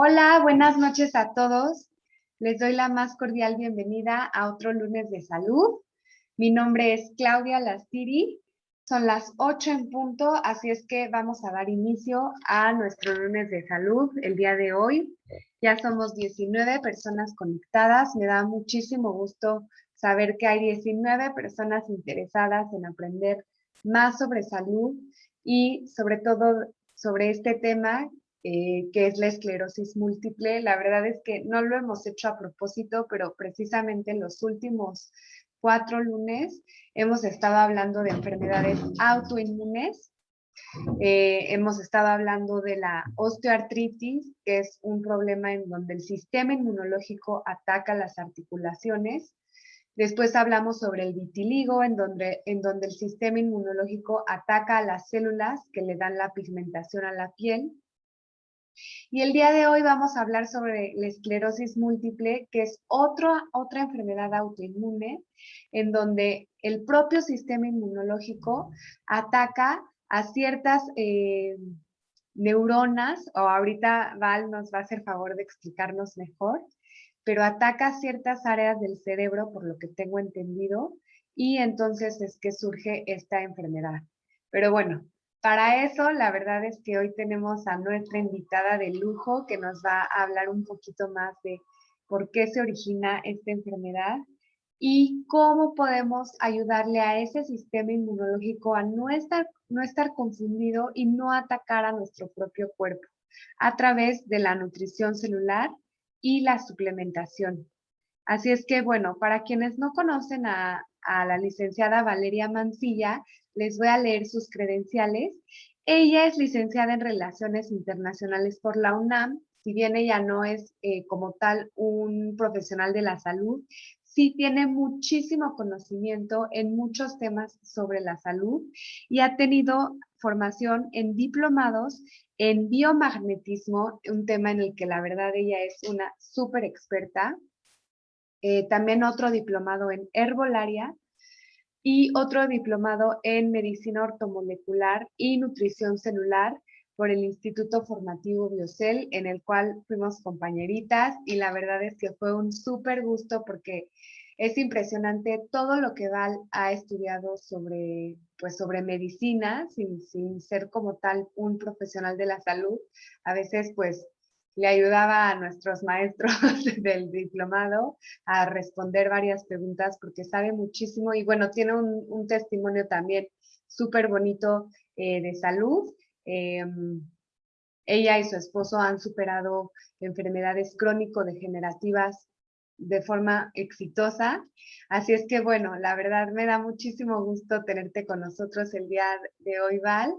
Hola, buenas noches a todos. Les doy la más cordial bienvenida a otro lunes de salud. Mi nombre es Claudia Lastiri. Son las 8 en punto, así es que vamos a dar inicio a nuestro lunes de salud el día de hoy. Ya somos 19 personas conectadas. Me da muchísimo gusto saber que hay 19 personas interesadas en aprender más sobre salud y sobre todo sobre este tema que es la esclerosis múltiple. La verdad es que no lo hemos hecho a propósito, pero precisamente en los últimos 4 lunes hemos estado hablando de enfermedades autoinmunes. Hemos estado hablando de la osteoartritis, que es un problema en donde el sistema inmunológico ataca las articulaciones. Después hablamos sobre el vitiligo, en donde el sistema inmunológico ataca a las células que le dan la pigmentación a la piel. Y el día de hoy vamos a hablar sobre la esclerosis múltiple, que es otra enfermedad autoinmune, en donde el propio sistema inmunológico ataca a ciertas neuronas, o ahorita Val nos va a hacer favor de explicarnos mejor, pero ataca ciertas áreas del cerebro, por lo que tengo entendido, y entonces es que surge esta enfermedad. Pero bueno, para eso, la verdad es que hoy tenemos a nuestra invitada de lujo que nos va a hablar un poquito más de por qué se origina esta enfermedad y cómo podemos ayudarle a ese sistema inmunológico a no estar confundido y no atacar a nuestro propio cuerpo a través de la nutrición celular y la suplementación. Así es que, bueno, para quienes no conocen a la licenciada Valeria Mancilla, les voy a leer sus credenciales. Ella es licenciada en Relaciones Internacionales por la UNAM. Si bien ella no es como tal un profesional de la salud, sí tiene muchísimo conocimiento en muchos temas sobre la salud y ha tenido formación en diplomados en biomagnetismo, un tema en el que la verdad ella es una súper experta. También otro diplomado en herbolaria y otro diplomado en medicina ortomolecular y nutrición celular por el Instituto Formativo Biocel, en el cual fuimos compañeritas y la verdad es que fue un súper gusto porque es impresionante todo lo que Val ha estudiado sobre medicina, sin ser como tal un profesional de la salud. A veces, pues, le ayudaba a nuestros maestros del diplomado a responder varias preguntas porque sabe muchísimo y bueno, tiene un testimonio también súper bonito de salud. Eh, Ella y su esposo han superado enfermedades crónico-degenerativas de forma exitosa. Así es que bueno, la verdad me da muchísimo gusto tenerte con nosotros el día de hoy, Val.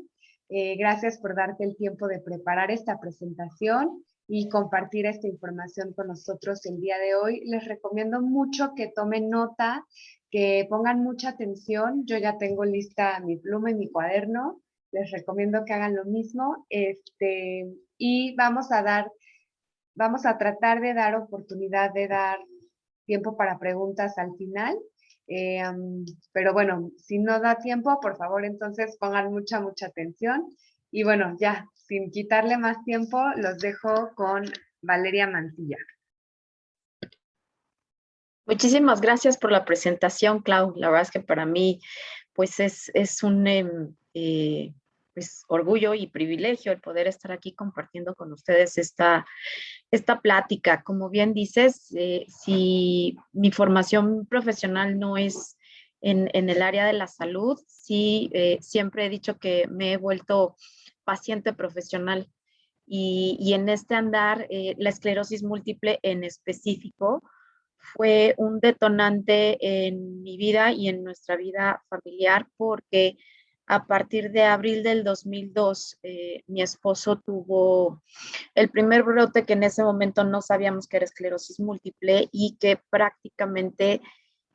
Gracias por darte el tiempo de preparar esta presentación y compartir esta información con nosotros el día de hoy. Les recomiendo mucho que tomen nota, que pongan mucha atención. Yo ya tengo lista mi pluma y mi cuaderno. Les recomiendo que hagan lo mismo. Y vamos a tratar de dar oportunidad de dar tiempo para preguntas al final. Pero bueno, si no da tiempo, por favor, entonces pongan mucha atención. Y bueno, ya, sin quitarle más tiempo, los dejo con Valeria Mancilla. Muchísimas gracias por la presentación, Clau. La verdad es que para mí, pues es un pues, orgullo y privilegio el poder estar aquí compartiendo con ustedes esta plática. Como bien dices, si mi formación profesional no es en el área de la salud, sí, siempre he dicho que me he vuelto paciente profesional. Y en este andar, la esclerosis múltiple en específico, fue un detonante en mi vida y en nuestra vida familiar porque a partir de abril del 2002, mi esposo tuvo el primer brote que en ese momento no sabíamos que era esclerosis múltiple y que prácticamente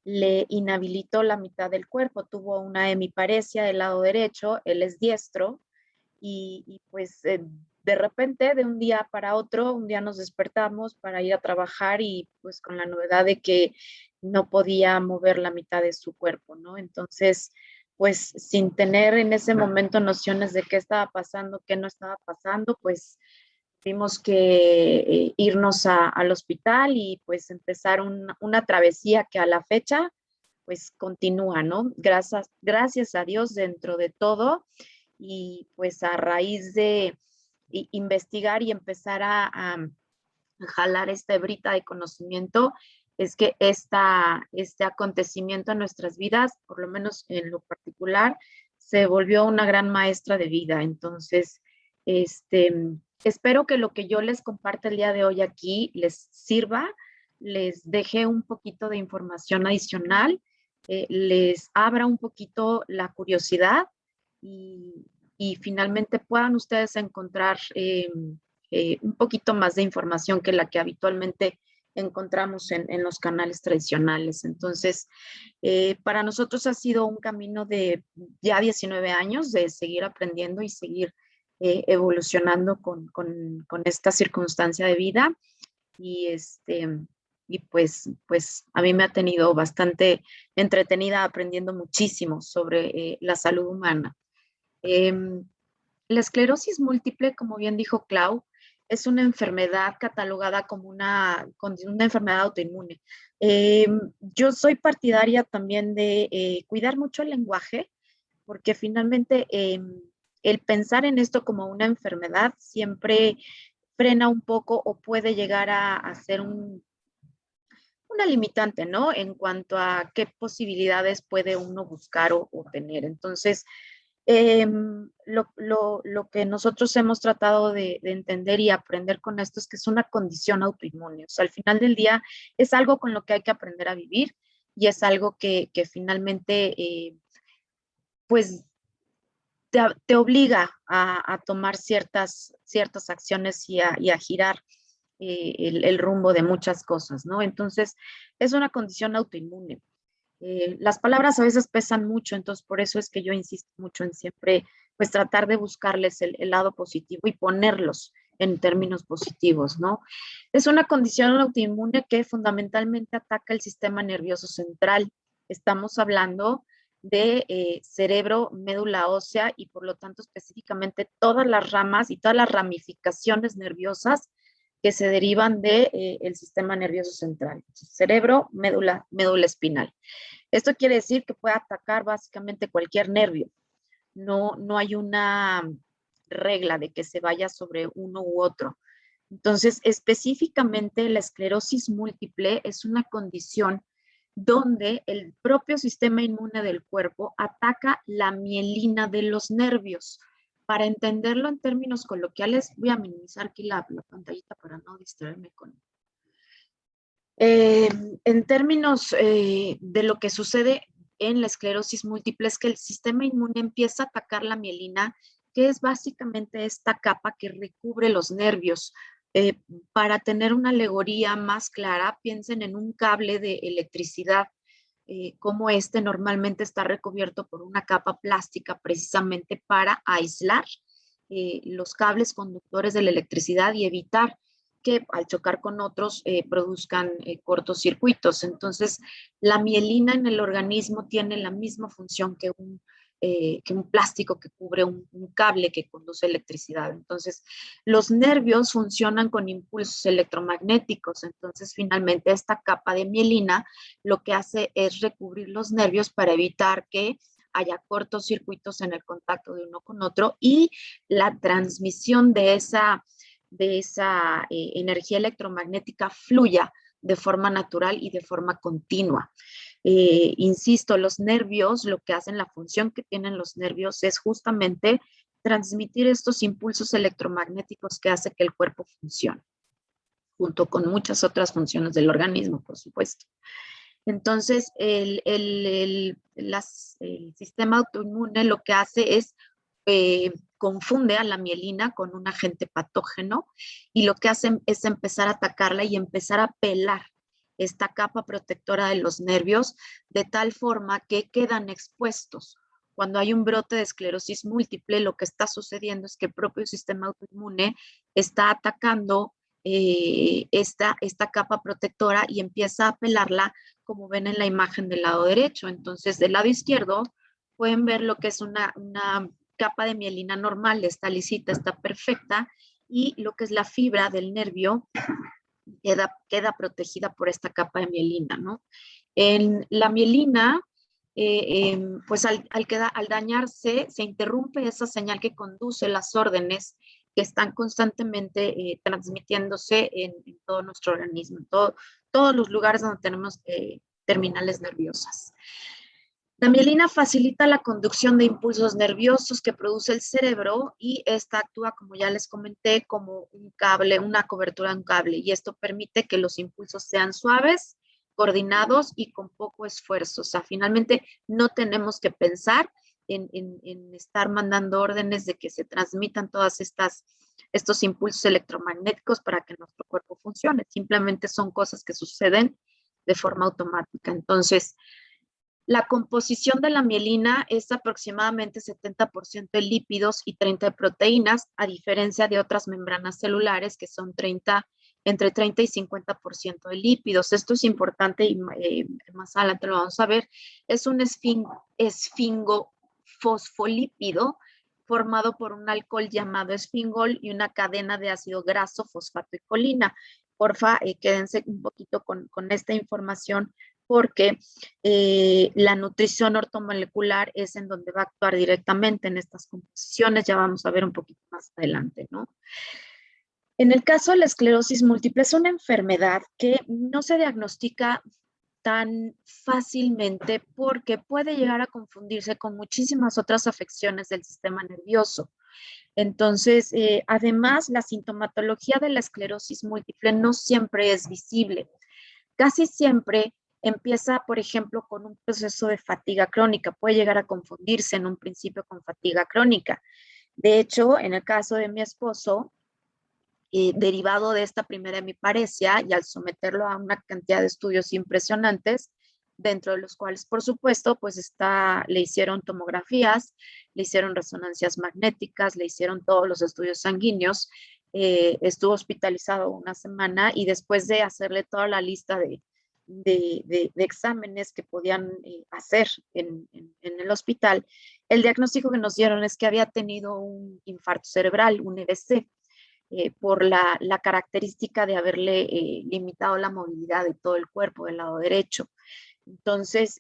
le inhabilitó la mitad del cuerpo. Tuvo una hemiparesia del lado derecho, él es diestro y pues de repente, de un día para otro, un día nos despertamos para ir a trabajar y pues con la novedad de que no podía mover la mitad de su cuerpo, ¿no? Entonces, pues sin tener en ese momento nociones de qué estaba pasando, qué no estaba pasando, pues tuvimos que irnos al hospital y pues empezar una travesía que a la fecha pues continúa, ¿no? Gracias a Dios dentro de todo y pues a raíz de investigar y empezar a jalar esta hebrita de conocimiento, es que este acontecimiento en nuestras vidas, por lo menos en lo particular, se volvió una gran maestra de vida. Entonces, espero que lo que yo les comparta el día de hoy aquí les sirva, les deje un poquito de información adicional, les abra un poquito la curiosidad y finalmente puedan ustedes encontrar un poquito más de información que la que habitualmente encontramos en los canales tradicionales. Entonces, para nosotros ha sido un camino de ya 19 años de seguir aprendiendo y seguir evolucionando con esta circunstancia de vida. Y, y pues a mí me ha tenido bastante entretenida aprendiendo muchísimo sobre la salud humana. La esclerosis múltiple, como bien dijo Clau, es una enfermedad catalogada como una enfermedad autoinmune. Yo soy partidaria también de cuidar mucho el lenguaje, porque finalmente el pensar en esto como una enfermedad siempre frena un poco o puede llegar a ser una limitante, ¿no? En cuanto a qué posibilidades puede uno buscar o tener. Entonces, lo que nosotros hemos tratado de entender y aprender con esto es que es una condición autoinmune. O sea, al final del día es algo con lo que hay que aprender a vivir y es algo que finalmente, pues, te obliga a tomar ciertas acciones y a girar el rumbo de muchas cosas, ¿no? Entonces, es una condición autoinmune. Las palabras a veces pesan mucho, entonces por eso es que yo insisto mucho en siempre, pues tratar de buscarles el lado positivo y ponerlos en términos positivos, ¿no? Es una condición autoinmune que fundamentalmente ataca el sistema nervioso central. Estamos hablando de cerebro, médula ósea y por lo tanto específicamente todas las ramas y todas las ramificaciones nerviosas que se derivan del el sistema nervioso central. Cerebro, médula espinal. Esto quiere decir que puede atacar básicamente cualquier nervio. No hay una regla de que se vaya sobre uno u otro. Entonces, específicamente la esclerosis múltiple es una condición donde el propio sistema inmune del cuerpo ataca la mielina de los nervios. Para entenderlo en términos coloquiales, voy a minimizar aquí la pantallita para no distraerme con... en términos de lo que sucede en la esclerosis múltiple es que el sistema inmune empieza a atacar la mielina, que es básicamente esta capa que recubre los nervios. Para tener una alegoría más clara, piensen en un cable de electricidad, como este normalmente está recubierto por una capa plástica precisamente para aislar los cables conductores de la electricidad y evitar que al chocar con otros produzcan cortocircuitos. Entonces, la mielina en el organismo tiene la misma función que un plástico que cubre un cable que conduce electricidad. Entonces, los nervios funcionan con impulsos electromagnéticos. Entonces, finalmente, esta capa de mielina lo que hace es recubrir los nervios para evitar que haya cortocircuitos en el contacto de uno con otro y la transmisión de esa energía electromagnética fluya de forma natural y de forma continua. Insisto, los nervios, lo que hacen, la función que tienen los nervios es justamente transmitir estos impulsos electromagnéticos que hace que el cuerpo funcione, junto con muchas otras funciones del organismo, por supuesto. Entonces, el sistema autoinmune lo que hace es confunde a la mielina con un agente patógeno y lo que hace es empezar a atacarla y empezar a pelar esta capa protectora de los nervios de tal forma que quedan expuestos. Cuando hay un brote de esclerosis múltiple, lo que está sucediendo es que el propio sistema autoinmune está atacando esta capa protectora y empieza a pelarla, como ven en la imagen del lado derecho. Entonces, del lado izquierdo pueden ver lo que es una capa de mielina normal, está lisita, está perfecta, y lo que es la fibra del nervio queda protegida por esta capa de mielina, ¿no? En la mielina, pues al dañarse, se interrumpe esa señal que conduce las órdenes que están constantemente transmitiéndose en todo nuestro organismo, en todos los lugares donde tenemos terminales nerviosas. La mielina facilita la conducción de impulsos nerviosos que produce el cerebro y esta actúa, como ya les comenté, como un cable, una cobertura de un cable, y esto permite que los impulsos sean suaves, coordinados y con poco esfuerzo. O sea, finalmente no tenemos que pensar en estar mandando órdenes de que se transmitan todas estos impulsos electromagnéticos para que nuestro cuerpo funcione. Simplemente son cosas que suceden de forma automática. Entonces, la composición de la mielina es aproximadamente 70% de lípidos y 30% de proteínas, a diferencia de otras membranas celulares que son entre 30 y 50% de lípidos. Esto es importante y más adelante lo vamos a ver. Es un esfingofosfolípido formado por un alcohol llamado esfingol y una cadena de ácido graso, fosfato y colina. Porfa, quédense un poquito con esta información porque la nutrición ortomolecular es en donde va a actuar directamente en estas composiciones, ya vamos a ver un poquito más adelante, ¿no? En el caso de la esclerosis múltiple, es una enfermedad que no se diagnostica tan fácilmente porque puede llegar a confundirse con muchísimas otras afecciones del sistema nervioso. Entonces, además, la sintomatología de la esclerosis múltiple no siempre es visible. Casi siempre empieza, por ejemplo, con un proceso de fatiga crónica. Puede llegar a confundirse en un principio con fatiga crónica. De hecho, en el caso de mi esposo, derivado de esta primera hemiparesia y al someterlo a una cantidad de estudios impresionantes, dentro de los cuales, por supuesto, pues le hicieron tomografías, le hicieron resonancias magnéticas, le hicieron todos los estudios sanguíneos, estuvo hospitalizado una semana y después de hacerle toda la lista de exámenes que podían hacer en el hospital, el diagnóstico que nos dieron es que había tenido un infarto cerebral, un EBC, por la característica de haberle limitado la movilidad de todo el cuerpo del lado derecho. Entonces,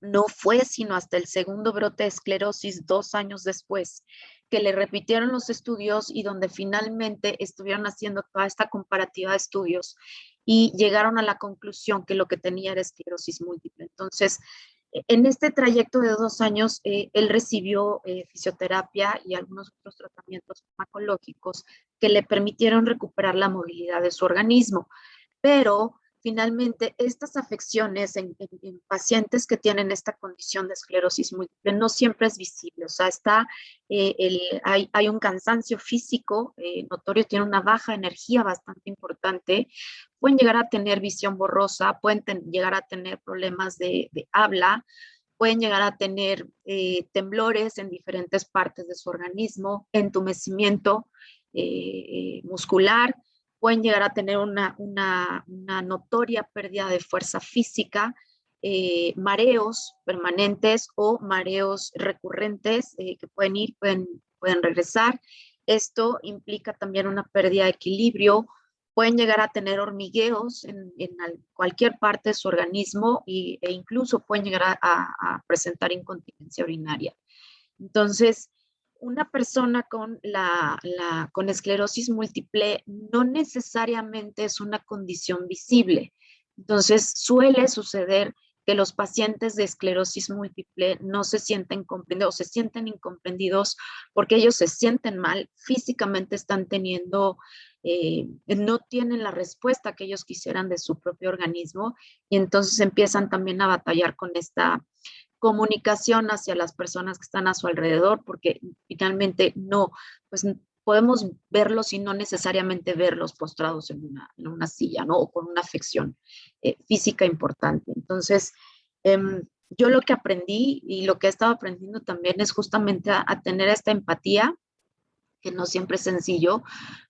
no fue sino hasta el segundo brote de esclerosis 2 años después que le repitieron los estudios y donde finalmente estuvieron haciendo toda esta comparativa de estudios y llegaron a la conclusión que lo que tenía era esclerosis múltiple. Entonces, en este trayecto de 2 años, él recibió fisioterapia y algunos otros tratamientos farmacológicos que le permitieron recuperar la movilidad de su organismo. Pero finalmente estas afecciones en pacientes que tienen esta condición de esclerosis múltiple no siempre es visible. O sea, hay un cansancio físico notorio, tiene una baja energía bastante importante. Pueden llegar a tener visión borrosa, pueden llegar a tener problemas de habla, pueden llegar a tener temblores en diferentes partes de su organismo, entumecimiento muscular, pueden llegar a tener una notoria pérdida de fuerza física, mareos permanentes o mareos recurrentes que pueden ir, pueden regresar. Esto implica también una pérdida de equilibrio. Pueden llegar a tener hormigueos en cualquier parte de su organismo e incluso pueden llegar a presentar incontinencia urinaria. Entonces, una persona con esclerosis múltiple no necesariamente es una condición visible. Entonces, suele suceder que los pacientes de esclerosis múltiple no se sienten comprendidos o se sienten incomprendidos porque ellos se sienten mal, físicamente están teniendo, no tienen la respuesta que ellos quisieran de su propio organismo y entonces empiezan también a batallar con esta comunicación hacia las personas que están a su alrededor, porque finalmente no, pues podemos verlos y no necesariamente verlos postrados en una silla, ¿no? O con una afección física importante. Entonces, yo lo que aprendí y lo que he estado aprendiendo también es justamente a tener esta empatía, que no siempre es sencillo,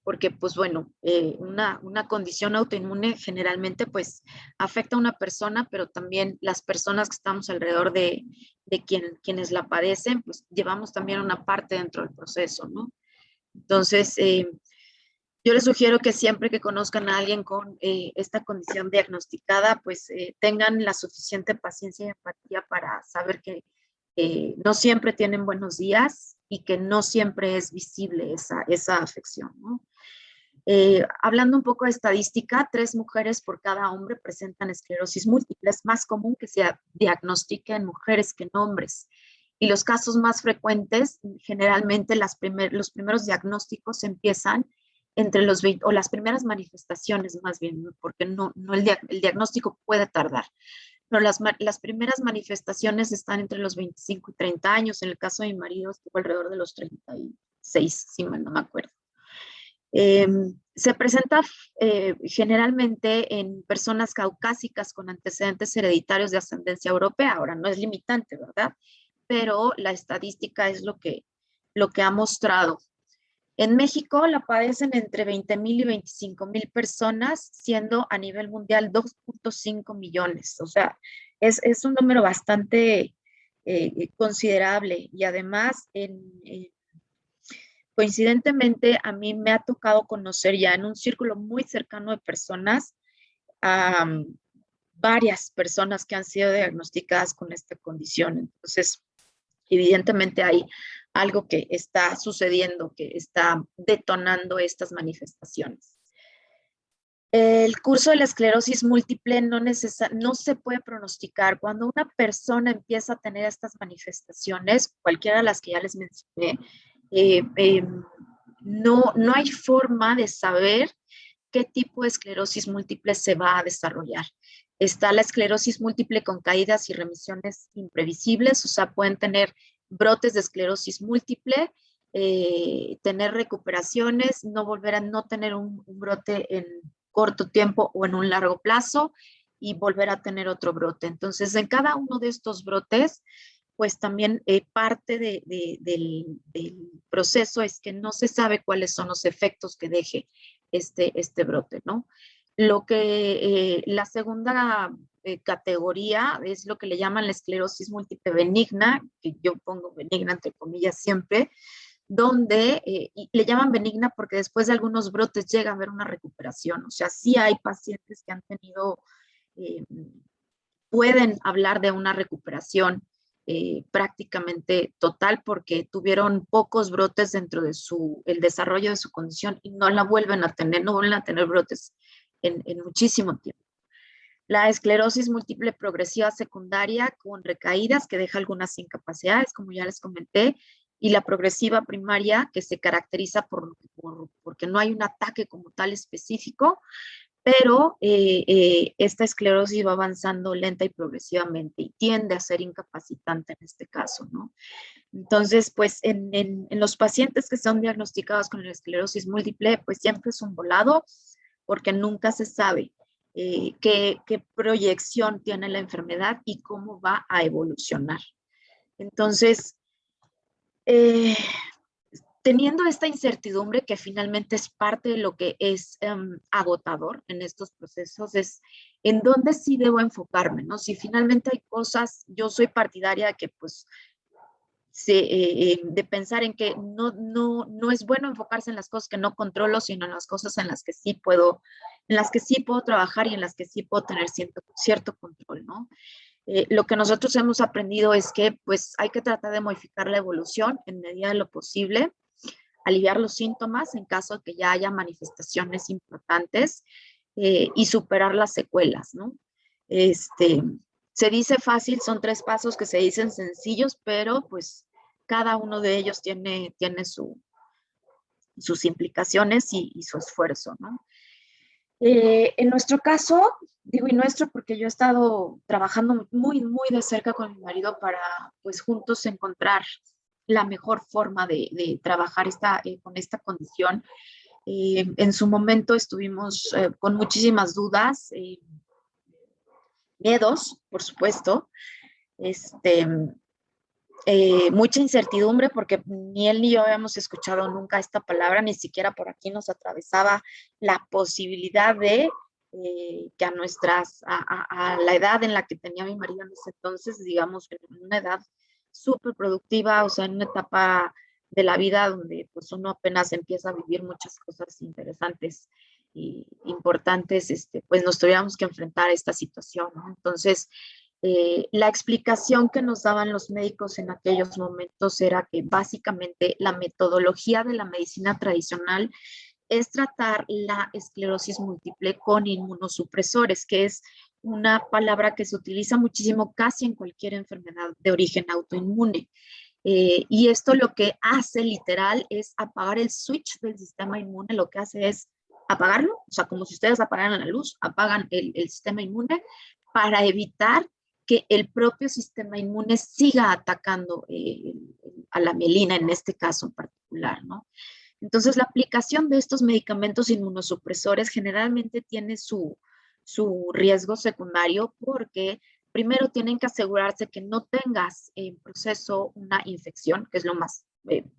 porque pues bueno, una condición autoinmune generalmente pues afecta a una persona, pero también las personas que estamos alrededor de quienes la padecen, pues llevamos también una parte dentro del proceso, ¿no? Entonces, yo les sugiero que siempre que conozcan a alguien con esta condición diagnosticada, pues tengan la suficiente paciencia y empatía para saber que no siempre tienen buenos días y que no siempre es visible esa afección, ¿no? Hablando un poco de estadística, 3 mujeres por cada hombre presentan esclerosis múltiple. Es más común que se diagnostique en mujeres que en hombres. Y los casos más frecuentes, generalmente los primeros diagnósticos empiezan entre los 20, o las primeras manifestaciones más bien, porque el diagnóstico puede tardar, pero las primeras manifestaciones están entre los 25 y 30 años. En el caso de mi marido estuvo alrededor de los 36, si mal no me acuerdo. Se presenta generalmente en personas caucásicas con antecedentes hereditarios de ascendencia europea. Ahora, no es limitante, ¿verdad? Pero la estadística es lo que ha mostrado. En México la padecen entre 20,000 y 25,000 personas, siendo a nivel mundial 2.5 millones. O sea, es un número bastante considerable. Y además, coincidentemente, a mí me ha tocado conocer ya en un círculo muy cercano de personas a varias personas que han sido diagnosticadas con esta condición. Entonces, evidentemente hay algo que está sucediendo, que está detonando estas manifestaciones. El curso de la esclerosis múltiple no se puede pronosticar. Cuando una persona empieza a tener estas manifestaciones, cualquiera de las que ya les mencioné, no hay forma de saber qué tipo de esclerosis múltiple se va a desarrollar. Está la esclerosis múltiple con caídas y remisiones imprevisibles, o sea, pueden tener brotes de esclerosis múltiple, tener recuperaciones, no volver a no tener un brote en corto tiempo o en un largo plazo y volver a tener otro brote. Entonces, en cada uno de estos brotes, pues también parte del proceso es que no se sabe cuáles son los efectos que deje este brote, ¿no? La segunda categoría es lo que le llaman la esclerosis múltiple benigna, que yo pongo benigna entre comillas siempre, donde y le llaman benigna porque después de algunos brotes llega a haber una recuperación. O sea, sí hay pacientes que han tenido, eh, pueden hablar de una recuperación prácticamente total porque tuvieron pocos brotes dentro de el desarrollo de su condición y no la vuelven a tener, no vuelven a tener brotes en muchísimo tiempo. La esclerosis múltiple progresiva secundaria con recaídas que deja algunas incapacidades, como ya les comenté, y la progresiva primaria que se caracteriza porque no hay un ataque como tal específico, pero esta esclerosis va avanzando lenta y progresivamente y tiende a ser incapacitante en este caso, ¿no? Entonces, pues en los pacientes que son diagnosticados con la esclerosis múltiple, pues siempre es un volado porque nunca se sabe qué proyección tiene la enfermedad y cómo va a evolucionar. Entonces, teniendo esta incertidumbre que finalmente es parte de lo que es agotador en estos procesos, es en dónde sí debo enfocarme, ¿no? Si finalmente hay cosas, yo soy partidaria de que pues de pensar en que no es bueno enfocarse en las cosas que no controlo, sino en las cosas en las que sí puedo trabajar y en las que sí puedo tener cierto control, ¿no? Lo que nosotros hemos aprendido es que pues hay que tratar de modificar la evolución en medida de lo posible, aliviar los síntomas en caso de que ya haya manifestaciones importantes y superar las secuelas, ¿no? Se dice fácil, son 3 pasos que se dicen sencillos, pero pues cada uno de ellos tiene sus implicaciones y su esfuerzo, ¿no? En nuestro caso, digo y nuestro porque yo he estado trabajando muy, muy de cerca con mi marido para pues juntos encontrar la mejor forma de trabajar con esta condición. En su momento estuvimos con muchísimas dudas, miedos, por supuesto, mucha incertidumbre porque ni él ni yo habíamos escuchado nunca esta palabra, ni siquiera por aquí nos atravesaba la posibilidad de que a la edad en la que tenía mi marido en ese entonces, digamos, en una edad súper productiva, o sea, en una etapa de la vida donde pues uno apenas empieza a vivir muchas cosas interesantes y importantes, pues nos tuviéramos que enfrentar a esta situación, ¿no? Entonces, la explicación que nos daban los médicos en aquellos momentos era que básicamente la metodología de la medicina tradicional es tratar la esclerosis múltiple con inmunosupresores, que es una palabra que se utiliza muchísimo casi en cualquier enfermedad de origen autoinmune. Y esto lo que hace literal es apagar el switch del sistema inmune, lo que hace es apagarlo, o sea, como si ustedes apagaran la luz, apagan el sistema inmune para evitar que el propio sistema inmune siga atacando a la mielina en este caso en particular, ¿no? Entonces, la aplicación de estos medicamentos inmunosupresores generalmente tiene su riesgo secundario porque primero tienen que asegurarse que no tengas en proceso una infección, que es lo más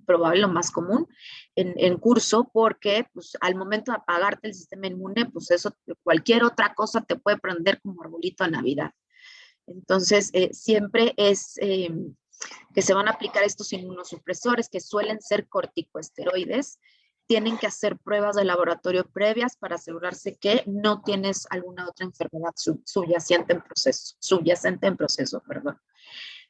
probable, lo más común en curso, porque pues, al momento de apagarte el sistema inmune, pues eso, cualquier otra cosa te puede prender como arbolito de Navidad. Entonces, siempre es que se van a aplicar estos inmunosupresores que suelen ser corticosteroides. Tienen que hacer pruebas de laboratorio previas para asegurarse que no tienes alguna otra enfermedad subyacente en proceso, perdón.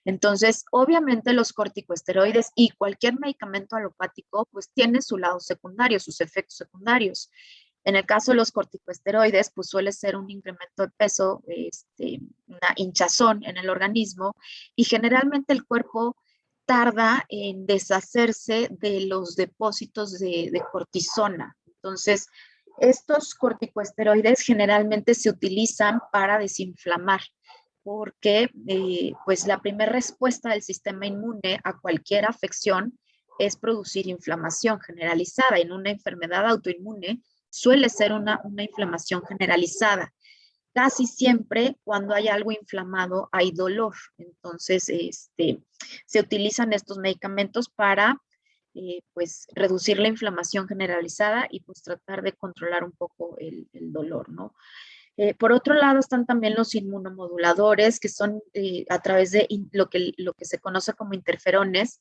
Entonces, obviamente los corticosteroides y cualquier medicamento alopático, pues tiene su lado secundario, sus efectos secundarios. En el caso de los corticosteroides, pues suele ser un incremento de peso, una hinchazón en el organismo y generalmente el cuerpo tarda en deshacerse de los depósitos de cortisona. Entonces, estos corticosteroides generalmente se utilizan para desinflamar porque pues la primera respuesta del sistema inmune a cualquier afección es producir inflamación generalizada. En una enfermedad autoinmune suele ser una inflamación generalizada. Casi siempre cuando hay algo inflamado hay dolor. Entonces, se utilizan estos medicamentos para pues reducir la inflamación generalizada y pues tratar de controlar un poco el dolor, ¿no? Por otro lado, están también los inmunomoduladores, que son a través de lo que se conoce como interferones,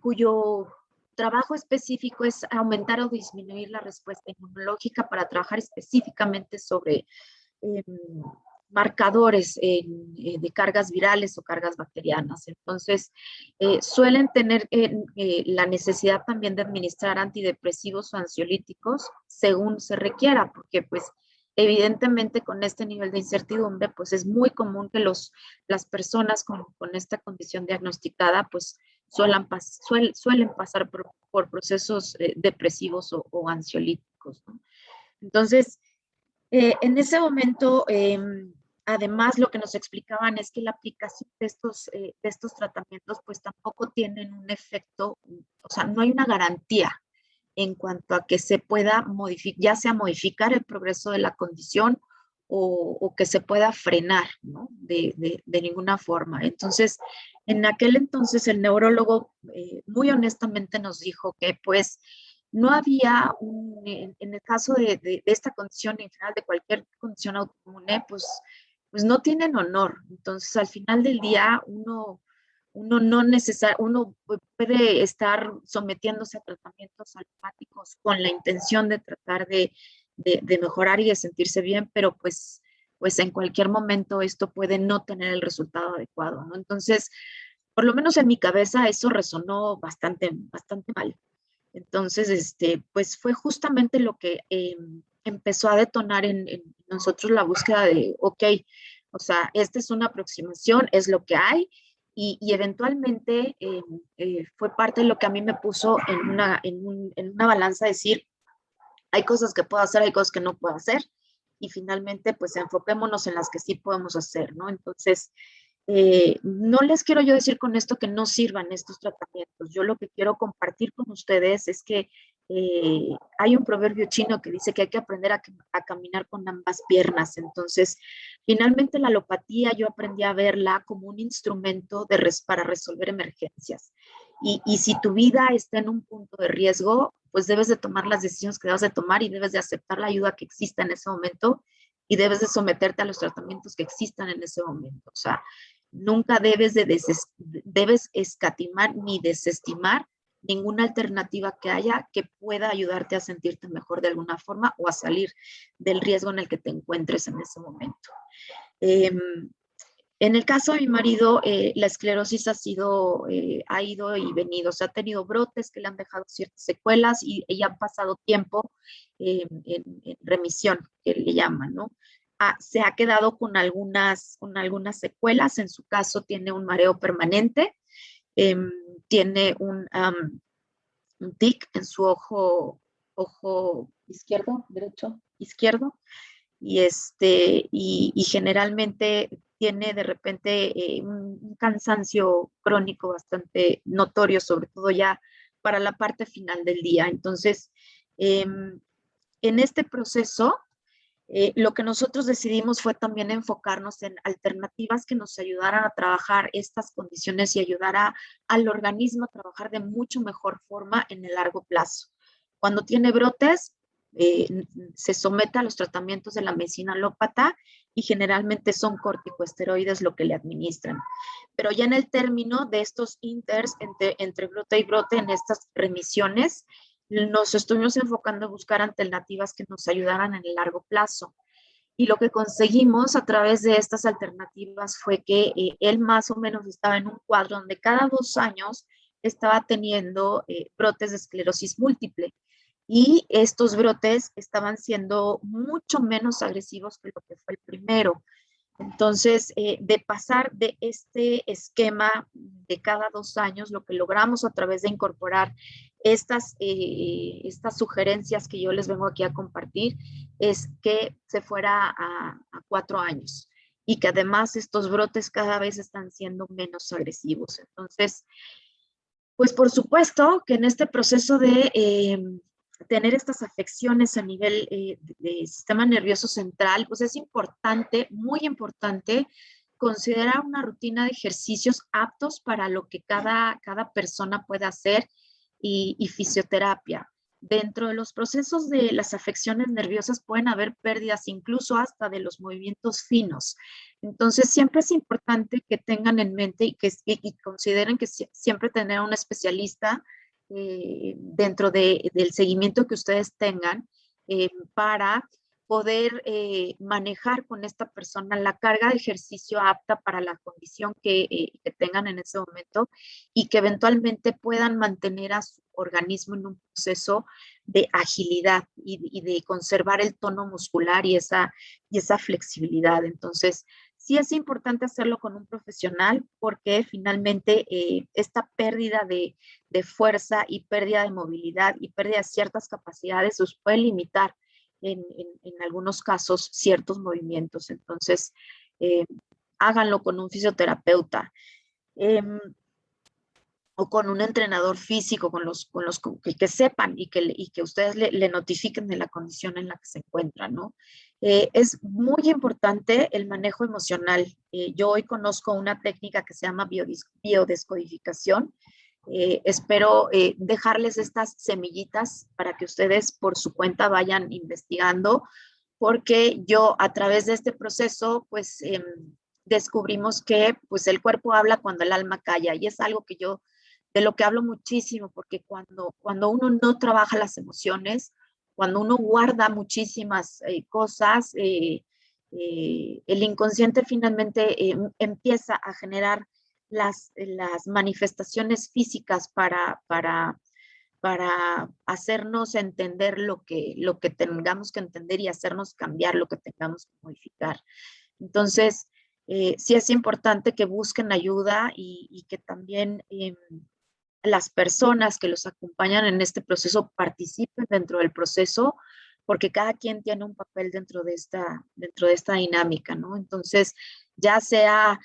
cuyo trabajo específico es aumentar o disminuir la respuesta inmunológica para trabajar específicamente sobre eh, marcadores de cargas virales o cargas bacterianas. Entonces, suelen tener la necesidad también de administrar antidepresivos o ansiolíticos según se requiera, porque pues evidentemente con este nivel de incertidumbre, pues es muy común que las personas con esta condición diagnosticada, pues suelen pasar por procesos depresivos o ansiolíticos, ¿no? Entonces, en ese momento, además, lo que nos explicaban es que la aplicación de estos tratamientos, pues tampoco tienen un efecto, o sea, no hay una garantía en cuanto a que se pueda modificar, ya sea modificar el progreso de la condición o que se pueda frenar, ¿no? De ninguna forma. Entonces, en aquel entonces el neurólogo muy honestamente nos dijo que pues no había en el caso de esta condición, en general de cualquier condición autoinmune, pues no tienen honor. Entonces, al final del día, uno puede estar sometiéndose a tratamientos alopáticos con la intención de tratar de mejorar y de sentirse bien, pero pues en cualquier momento esto puede no tener el resultado adecuado, ¿no? Entonces, por lo menos en mi cabeza eso resonó bastante, bastante mal. Entonces, pues fue justamente lo que empezó a detonar en nosotros la búsqueda de, ok, o sea, esta es una aproximación, es lo que hay, y eventualmente fue parte de lo que a mí me puso en una balanza, decir, hay cosas que puedo hacer, hay cosas que no puedo hacer, y finalmente, pues enfoquémonos en las que sí podemos hacer, ¿no? Entonces, no les quiero yo decir con esto que no sirvan estos tratamientos. Yo lo que quiero compartir con ustedes es que hay un proverbio chino que dice que hay que aprender a caminar con ambas piernas. Entonces, finalmente la alopatía yo aprendí a verla como un instrumento para resolver emergencias. Y si tu vida está en un punto de riesgo, pues debes de tomar las decisiones que debes de tomar y debes de aceptar la ayuda que exista en ese momento y debes de someterte a los tratamientos que existan en ese momento. O sea, nunca debes escatimar ni desestimar ninguna alternativa que haya que pueda ayudarte a sentirte mejor de alguna forma o a salir del riesgo en el que te encuentres en ese momento. En el caso de mi marido, la esclerosis ha ido y venido, o sea, ha tenido brotes que le han dejado ciertas secuelas y ha pasado tiempo en remisión, que le llaman, ¿no? Se ha quedado con algunas secuelas, en su caso tiene un mareo permanente, tiene un tic en su ojo izquierdo, derecho, izquierdo, y generalmente tiene de repente un cansancio crónico bastante notorio, sobre todo ya para la parte final del día. Entonces, en este proceso, lo que nosotros decidimos fue también enfocarnos en alternativas que nos ayudaran a trabajar estas condiciones y ayudar al organismo a trabajar de mucho mejor forma en el largo plazo. Cuando tiene brotes, se somete a los tratamientos de la medicina alópata y generalmente son corticosteroides lo que le administran. Pero ya en el término de estos inters entre brote y brote, en estas remisiones, nos estuvimos enfocando en buscar alternativas que nos ayudaran en el largo plazo. Y lo que conseguimos a través de estas alternativas fue que él más o menos estaba en un cuadro donde cada 2 años estaba teniendo brotes de esclerosis múltiple. Y estos brotes estaban siendo mucho menos agresivos que lo que fue el primero. Entonces, de pasar de este esquema de cada 2 años, lo que logramos a través de incorporar estas sugerencias que yo les vengo aquí a compartir, es que se fuera a 4 años y que además estos brotes cada vez están siendo menos agresivos. Entonces, pues por supuesto que en este proceso de tener estas afecciones a nivel de sistema nervioso central, pues es importante, muy importante, considerar una rutina de ejercicios aptos para lo que cada persona pueda hacer y fisioterapia. Dentro de los procesos de las afecciones nerviosas pueden haber pérdidas incluso hasta de los movimientos finos. Entonces, siempre es importante que tengan en mente y consideren que siempre tener a un especialista dentro del seguimiento que ustedes tengan para poder manejar con esta persona la carga de ejercicio apta para la condición que tengan en ese momento y que eventualmente puedan mantener a su organismo en un proceso de agilidad y de conservar el tono muscular y esa flexibilidad. Entonces, sí es importante hacerlo con un profesional porque finalmente esta pérdida de fuerza y pérdida de movilidad y pérdida de ciertas capacidades os puede limitar en algunos casos ciertos movimientos. Entonces, háganlo con un fisioterapeuta o con un entrenador físico, con los que sepan y que ustedes le notifiquen de la condición en la que se encuentran, ¿no? Es muy importante el manejo emocional. Yo hoy conozco una técnica que se llama biodescodificación. Espero dejarles estas semillitas para que ustedes por su cuenta vayan investigando, porque yo a través de este proceso, pues descubrimos que pues el cuerpo habla cuando el alma calla, y es algo que yo, de lo que hablo muchísimo, porque cuando uno no trabaja las emociones, cuando uno guarda muchísimas cosas, el inconsciente finalmente empieza a generar las manifestaciones físicas para hacernos entender lo que tengamos que entender y hacernos cambiar lo que tengamos que modificar. Entonces, sí es importante que busquen ayuda y que también las personas que los acompañan en este proceso participen dentro del proceso, porque cada quien tiene un papel dentro de esta dinámica, ¿no? Entonces, ya sea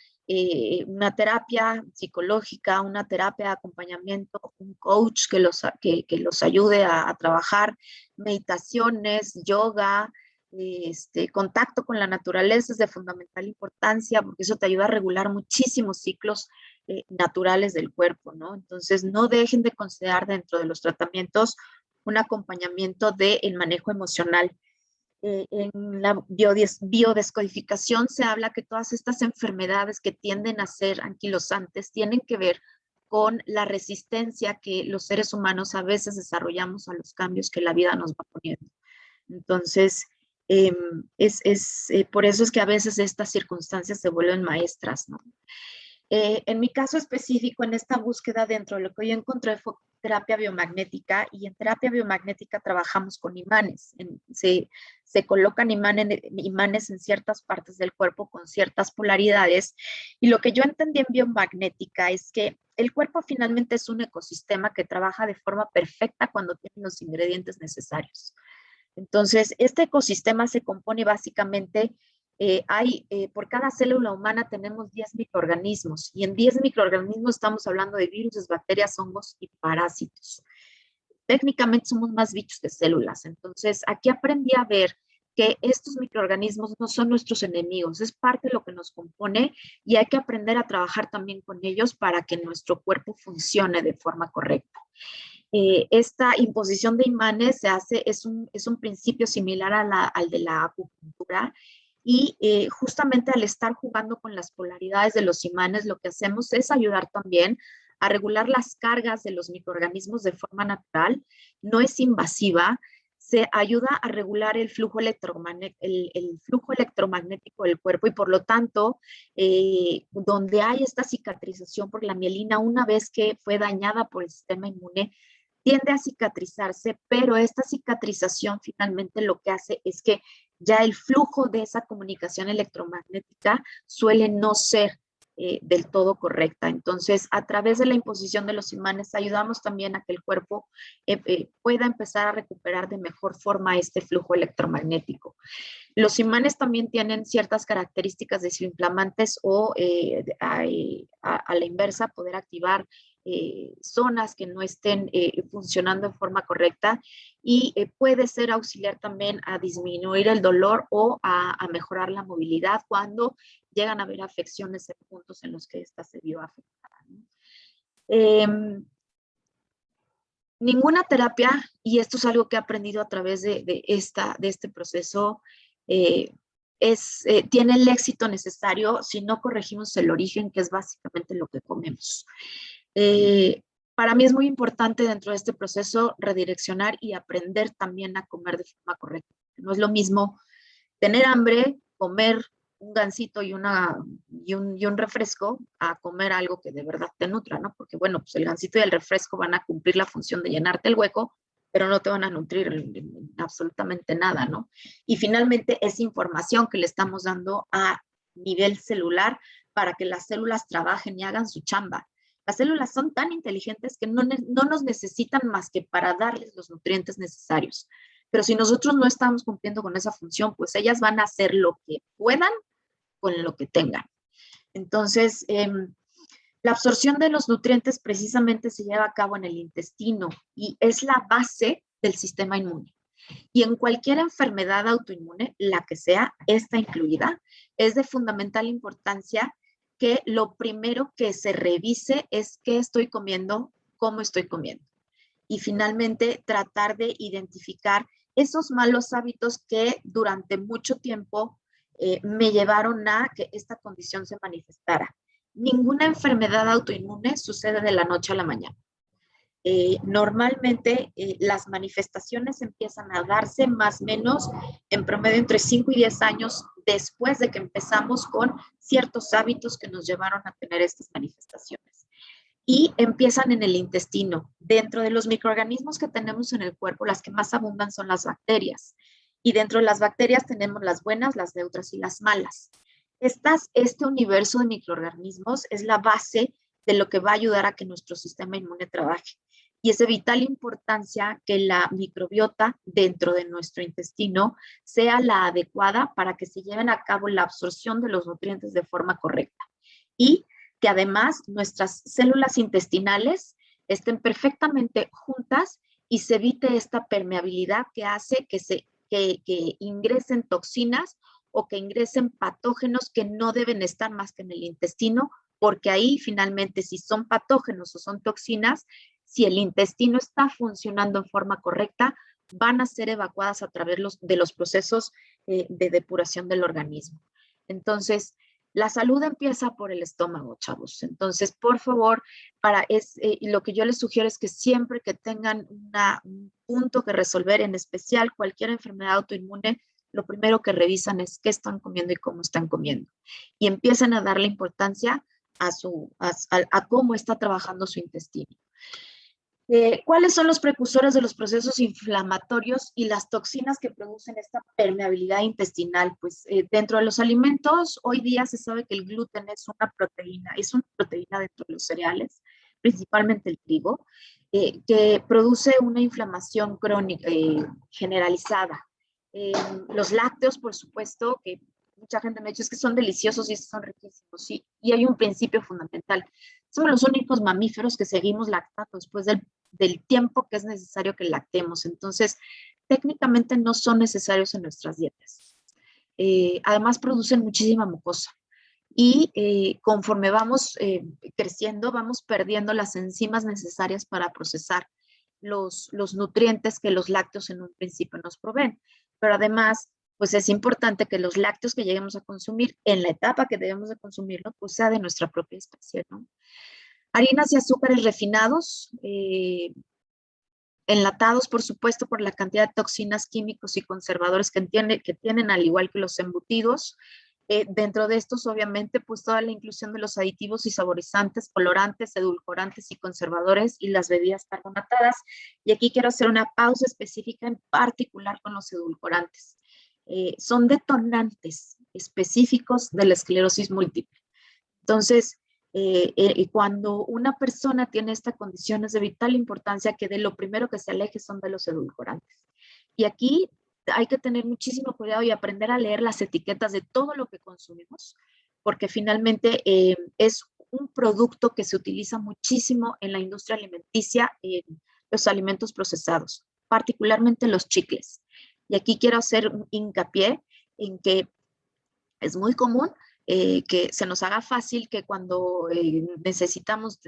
una terapia psicológica, una terapia de acompañamiento, un coach que los ayude a trabajar, meditaciones, yoga, contacto con la naturaleza es de fundamental importancia, porque eso te ayuda a regular muchísimos ciclos naturales del cuerpo, ¿no? Entonces, no dejen de considerar dentro de los tratamientos un acompañamiento del manejo emocional. En la biodescodificación se habla que todas estas enfermedades que tienden a ser anquilosantes tienen que ver con la resistencia que los seres humanos a veces desarrollamos a los cambios que la vida nos va poniendo. Entonces, por eso es que a veces estas circunstancias se vuelven maestras, ¿no? En mi caso específico, en esta búsqueda dentro de lo que yo encontré fue terapia biomagnética, y en terapia biomagnética trabajamos con imanes. Se colocan imanes en ciertas partes del cuerpo con ciertas polaridades, y lo que yo entendí en biomagnética es que el cuerpo finalmente es un ecosistema que trabaja de forma perfecta cuando tiene los ingredientes necesarios. Entonces, este ecosistema se compone básicamente, por cada célula humana tenemos 10 microorganismos, y en 10 microorganismos estamos hablando de virus, bacterias, hongos y parásitos. Técnicamente somos más bichos que células. Entonces, aquí aprendí a ver que estos microorganismos no son nuestros enemigos, es parte de lo que nos compone, y hay que aprender a trabajar también con ellos para que nuestro cuerpo funcione de forma correcta. Esta imposición de imanes es un principio similar al de la acupuntura, y justamente al estar jugando con las polaridades de los imanes, lo que hacemos es ayudar también a regular las cargas de los microorganismos de forma natural, no es invasiva, se ayuda a regular el flujo electromagnético del cuerpo, y por lo tanto, donde hay esta cicatrización por la mielina, una vez que fue dañada por el sistema inmune, tiende a cicatrizarse, pero esta cicatrización finalmente lo que hace es que ya el flujo de esa comunicación electromagnética suele no ser del todo correcta. Entonces, a través de la imposición de los imanes, ayudamos también a que el cuerpo pueda empezar a recuperar de mejor forma este flujo electromagnético. Los imanes también tienen ciertas características desinflamantes, o a la inversa, poder activar zonas que no estén funcionando en forma correcta, y puede ser auxiliar también a disminuir el dolor o a mejorar la movilidad cuando llegan a haber afecciones en puntos en los que ésta se vio afectada, ¿no? Ninguna terapia, y esto es algo que he aprendido a través de este proceso, tiene el éxito necesario si no corregimos el origen, que es básicamente lo que comemos. Para mí es muy importante dentro de este proceso redireccionar y aprender también a comer de forma correcta. No es lo mismo tener hambre, comer un gansito y un refresco, a comer algo que de verdad te nutra, ¿no? Porque, bueno, pues el gansito y el refresco van a cumplir la función de llenarte el hueco, pero no te van a nutrir en absolutamente nada, ¿no? Y finalmente es información que le estamos dando a nivel celular para que las células trabajen y hagan su chamba. Las células son tan inteligentes que no nos necesitan más que para darles los nutrientes necesarios. Pero si nosotros no estamos cumpliendo con esa función, pues ellas van a hacer lo que puedan con lo que tengan. Entonces, la absorción de los nutrientes precisamente se lleva a cabo en el intestino, y es la base del sistema inmune. Y en cualquier enfermedad autoinmune, la que sea, esta incluida, es de fundamental importancia que lo primero que se revise es qué estoy comiendo, cómo estoy comiendo. Y finalmente, tratar de identificar esos malos hábitos que durante mucho tiempo me llevaron a que esta condición se manifestara. Ninguna enfermedad autoinmune sucede de la noche a la mañana. Normalmente las manifestaciones empiezan a darse más o menos en promedio entre 5 y 10 años después de que empezamos con ciertos hábitos que nos llevaron a tener estas manifestaciones. Y empiezan en el intestino. Dentro de los microorganismos que tenemos en el cuerpo, las que más abundan son las bacterias. Y dentro de las bacterias tenemos las buenas, las neutras y las malas. Este universo de microorganismos es la base de lo que va a ayudar a que nuestro sistema inmune trabaje. Y es de vital importancia que la microbiota dentro de nuestro intestino sea la adecuada para que se lleven a cabo la absorción de los nutrientes de forma correcta. Y que además nuestras células intestinales estén perfectamente juntas y se evite esta permeabilidad que hace que ingresen toxinas o que ingresen patógenos que no deben estar más que en el intestino, porque ahí finalmente, si son patógenos o son toxinas, si el intestino está funcionando en forma correcta, van a ser evacuadas a través de los procesos de depuración del organismo. Entonces, La salud empieza por el estómago, chavos. Entonces, por favor, lo que yo les sugiero es que siempre que tengan un punto que resolver, en especial cualquier enfermedad autoinmune, lo primero que revisan es qué están comiendo y cómo están comiendo. Y empiezan a darle importancia a cómo está trabajando su intestino. ¿Cuáles son los precursores de los procesos inflamatorios y las toxinas que producen esta permeabilidad intestinal? Pues dentro de los alimentos, hoy día se sabe que el gluten es una proteína dentro de los cereales, principalmente el trigo, que produce una inflamación crónica generalizada. Los lácteos, por supuesto, que mucha gente me ha dicho es que son deliciosos y son riquísimos, sí, y hay un principio fundamental. Somos los únicos mamíferos que seguimos lactando después del tiempo que es necesario que lactemos. Entonces, técnicamente no son necesarios en nuestras dietas. Además, producen muchísima mucosa. Y conforme vamos creciendo, vamos perdiendo las enzimas necesarias para procesar los nutrientes que los lácteos en un principio nos proveen. Pero además, pues es importante que los lácteos que lleguemos a consumir en la etapa que debemos de consumirlo, pues sea de nuestra propia especie, ¿no? Harinas y azúcares refinados, enlatados, por supuesto, por la cantidad de toxinas, químicos y conservadores que tienen, al igual que los embutidos. Dentro de estos, obviamente, pues toda la inclusión de los aditivos y saborizantes, colorantes, edulcorantes y conservadores y las bebidas carbonatadas. Y aquí quiero hacer una pausa específica en particular con los edulcorantes. Son detonantes específicos de la esclerosis múltiple. Entonces, cuando una persona tiene esta condición es de vital importancia que de lo primero que se aleje son de los edulcorantes. Y aquí hay que tener muchísimo cuidado y aprender a leer las etiquetas de todo lo que consumimos, porque finalmente es un producto que se utiliza muchísimo en la industria alimenticia, en los alimentos procesados, particularmente los chicles. Y aquí quiero hacer un hincapié en que es muy común que se nos haga fácil que cuando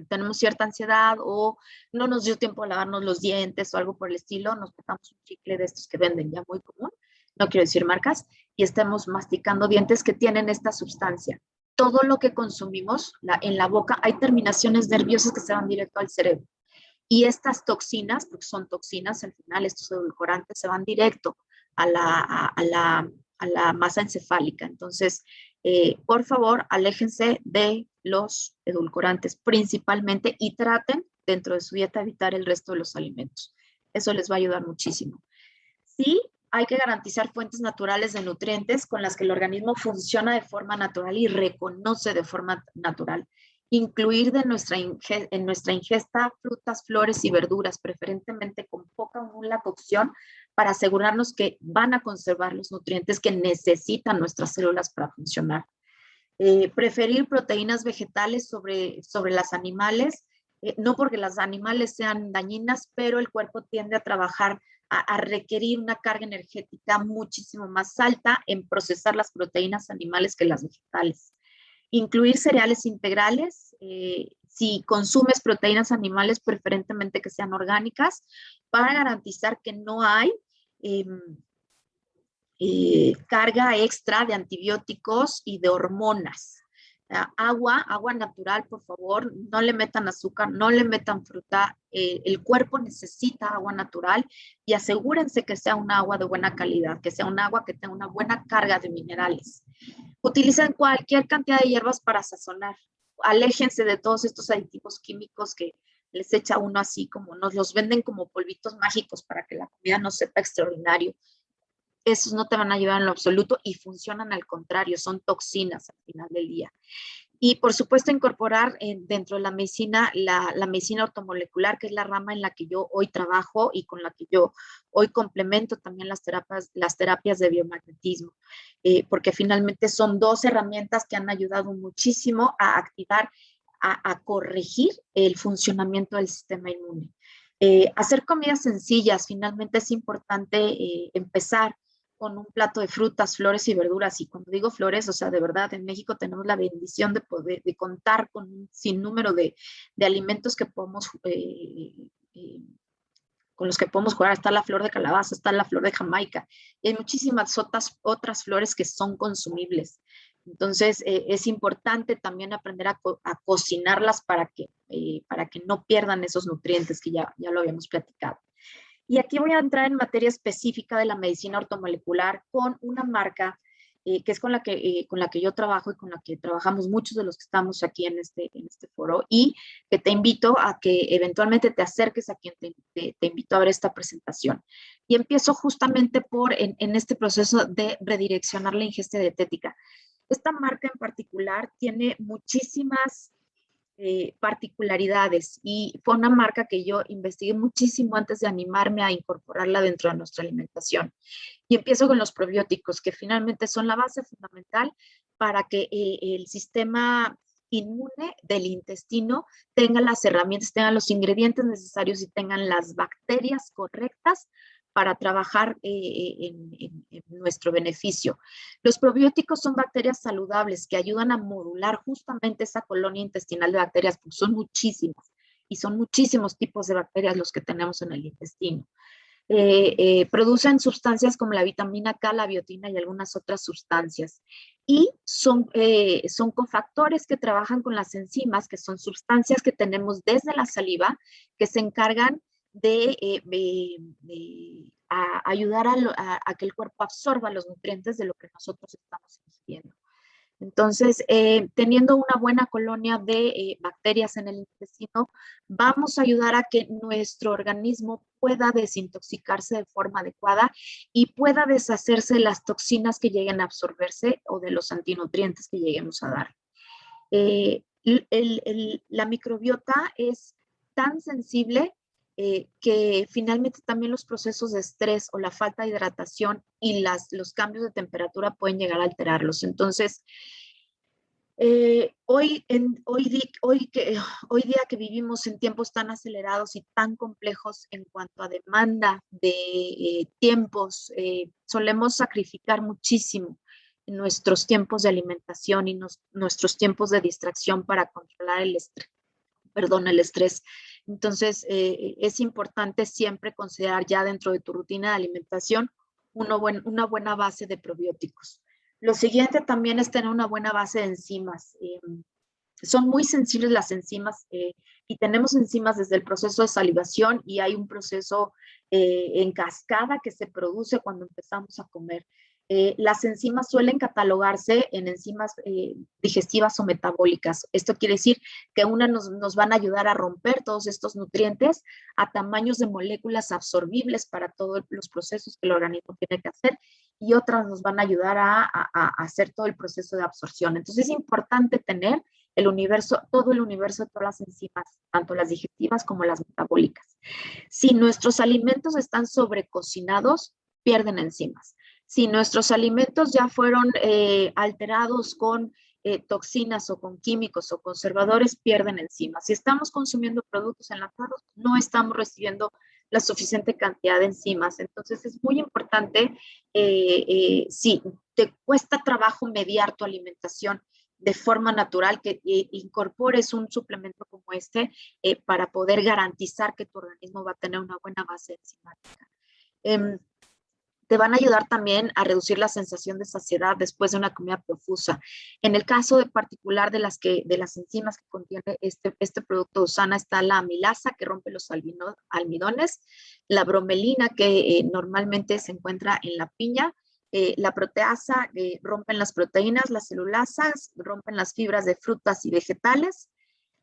tenemos cierta ansiedad o no nos dio tiempo a lavarnos los dientes o algo por el estilo, nos metamos un chicle de estos que venden ya muy común, no quiero decir marcas, y estemos masticando dientes que tienen esta sustancia. Todo lo que consumimos en la boca, hay terminaciones nerviosas que se van directo al cerebro. Y estas toxinas, porque son toxinas al final, estos edulcorantes se van directo a la masa encefálica. Entonces, por favor, aléjense de los edulcorantes principalmente y traten dentro de su dieta evitar el resto de los alimentos. Eso les va a ayudar muchísimo. Sí, hay que garantizar fuentes naturales de nutrientes con las que el organismo funciona de forma natural y reconoce de forma natural. Incluir en nuestra ingesta frutas, flores y verduras, preferentemente con poca o nula cocción, para asegurarnos que van a conservar los nutrientes que necesitan nuestras células para funcionar. Preferir proteínas vegetales sobre las animales, no porque las animales sean dañinas, pero el cuerpo tiende a trabajar, a requerir una carga energética muchísimo más alta en procesar las proteínas animales que las vegetales. Incluir cereales integrales, si consumes proteínas animales, preferentemente que sean orgánicas, para garantizar que no hay carga extra de antibióticos y de hormonas. Agua natural, por favor, no le metan azúcar, no le metan fruta, el cuerpo necesita agua natural y asegúrense que sea un agua de buena calidad, que sea un agua que tenga una buena carga de minerales. Utilicen cualquier cantidad de hierbas para sazonar, aléjense de todos estos aditivos químicos que les echa uno así, como nos los venden como polvitos mágicos para que la comida no sepa extraordinario. Esos no te van a ayudar en lo absoluto y funcionan al contrario, son toxinas al final del día. Y por supuesto incorporar dentro de la medicina, la medicina ortomolecular, que es la rama en la que yo hoy trabajo y con la que yo hoy complemento también las terapias de biomagnetismo, porque finalmente son dos herramientas que han ayudado muchísimo a activar, a corregir el funcionamiento del sistema inmune. Hacer comidas sencillas, finalmente es importante empezar con un plato de frutas, flores y verduras. Y cuando digo flores, o sea, de verdad, en México tenemos la bendición de contar con un sinnúmero de alimentos que podemos, con los que podemos jugar. Está la flor de calabaza, está la flor de Jamaica, y hay muchísimas otras flores que son consumibles. Entonces, es importante también aprender a cocinarlas para que no pierdan esos nutrientes que ya lo habíamos platicado. Y aquí voy a entrar en materia específica de la medicina ortomolecular con una marca que es con la que yo trabajo y con la que trabajamos muchos de los que estamos aquí en este foro, y que te invito a que eventualmente te acerques a quien te invito a ver esta presentación. Y empiezo justamente en este proceso de redireccionar la ingesta dietética. Esta marca en particular tiene muchísimas particularidades y fue una marca que yo investigué muchísimo antes de animarme a incorporarla dentro de nuestra alimentación. Y empiezo con los probióticos, que finalmente son la base fundamental para que el sistema inmune del intestino tenga las herramientas, tenga los ingredientes necesarios y tengan las bacterias correctas para trabajar en nuestro beneficio. Los probióticos son bacterias saludables que ayudan a modular justamente esa colonia intestinal de bacterias, porque son muchísimas y son muchísimos tipos de bacterias los que tenemos en el intestino. Producen sustancias como la vitamina K, la biotina y algunas otras sustancias. Y son cofactores que trabajan con las enzimas, que son sustancias que tenemos desde la saliva, que se encargan de ayudar a que el cuerpo absorba los nutrientes de lo que nosotros estamos ingiriendo. Entonces, teniendo una buena colonia de bacterias en el intestino, vamos a ayudar a que nuestro organismo pueda desintoxicarse de forma adecuada y pueda deshacerse de las toxinas que lleguen a absorberse o de los antinutrientes que lleguemos a dar. La microbiota es tan sensible que finalmente también los procesos de estrés o la falta de hidratación y los cambios de temperatura pueden llegar a alterarlos. Entonces, hoy día que vivimos en tiempos tan acelerados y tan complejos en cuanto a demanda de tiempos, solemos sacrificar muchísimo en nuestros tiempos de alimentación y nuestros tiempos de distracción para controlar el estrés. Entonces, es importante siempre considerar ya dentro de tu rutina de alimentación una buena base de probióticos. Lo siguiente también es tener una buena base de enzimas. Son muy sensibles las enzimas y tenemos enzimas desde el proceso de salivación y hay un proceso en cascada que se produce cuando empezamos a comer. Las enzimas suelen catalogarse en enzimas digestivas o metabólicas. Esto quiere decir que unas nos van a ayudar a romper todos estos nutrientes a tamaños de moléculas absorbibles para todos los procesos que el organismo tiene que hacer, y otras nos van a ayudar a hacer todo el proceso de absorción. Entonces es importante tener todo el universo de todas las enzimas, tanto las digestivas como las metabólicas. Si nuestros alimentos están sobrecocinados, pierden enzimas. Si nuestros alimentos ya fueron alterados con toxinas o con químicos o conservadores, pierden enzimas. Si estamos consumiendo productos enlatados, no estamos recibiendo la suficiente cantidad de enzimas. Entonces es muy importante, si te cuesta trabajo mediar tu alimentación de forma natural, que incorpores un suplemento como este para poder garantizar que tu organismo va a tener una buena base enzimática. Te van a ayudar también a reducir la sensación de saciedad después de una comida profusa. En el caso de particular de las enzimas que contiene este producto USANA, está la amilasa, que rompe los almidones, la bromelina, que normalmente se encuentra en la piña, la proteasa, rompen las proteínas, las celulasas, rompen las fibras de frutas y vegetales,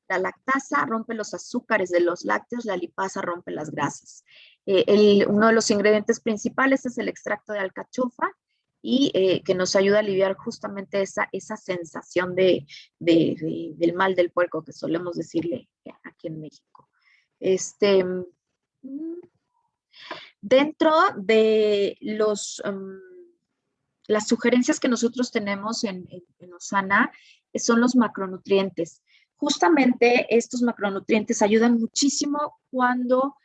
la lactasa rompe los azúcares de los lácteos, la lipasa rompe las grasas. Uno de los ingredientes principales es el extracto de alcachofa, y que nos ayuda a aliviar justamente esa sensación del mal del puerco, que solemos decirle aquí en México. Dentro de las sugerencias que nosotros tenemos en USANA son los macronutrientes. Justamente estos macronutrientes ayudan muchísimo cuando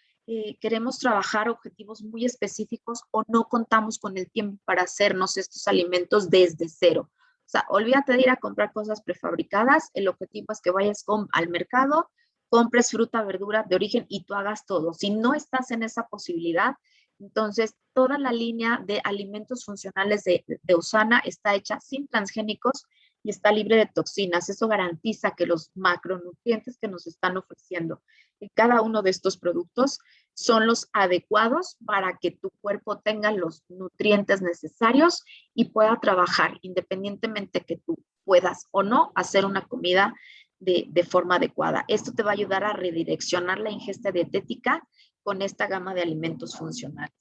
queremos trabajar objetivos muy específicos o no contamos con el tiempo para hacernos estos alimentos desde cero. O sea, olvídate de ir a comprar cosas prefabricadas. El objetivo es que vayas al mercado, compres fruta, verdura de origen y tú hagas todo. Si no estás en esa posibilidad, entonces toda la línea de alimentos funcionales de USANA está hecha sin transgénicos y está libre de toxinas. Eso garantiza que los macronutrientes que nos están ofreciendo en cada uno de estos productos son los adecuados para que tu cuerpo tenga los nutrientes necesarios y pueda trabajar independientemente que tú puedas o no hacer una comida de forma adecuada. Esto te va a ayudar a redireccionar la ingesta dietética con esta gama de alimentos funcionales.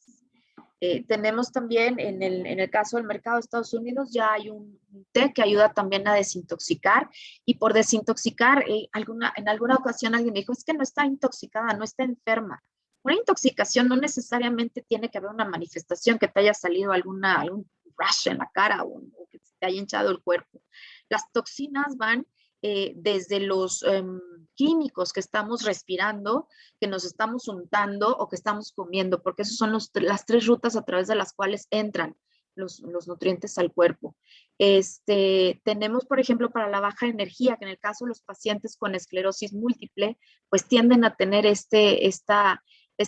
Tenemos también en el caso del mercado de Estados Unidos ya hay un té que ayuda también a desintoxicar, y por desintoxicar, en alguna ocasión alguien me dijo, es que no está intoxicada, no está enferma. Una intoxicación no necesariamente tiene que haber una manifestación, que te haya salido algún rash en la cara o que te haya hinchado el cuerpo. Las toxinas van desde los químicos que estamos respirando, que nos estamos untando o que estamos comiendo, porque esas son las 3 rutas a través de las cuales entran los nutrientes al cuerpo. Tenemos, por ejemplo, para la baja energía, que en el caso de los pacientes con esclerosis múltiple, pues tienden a tener esta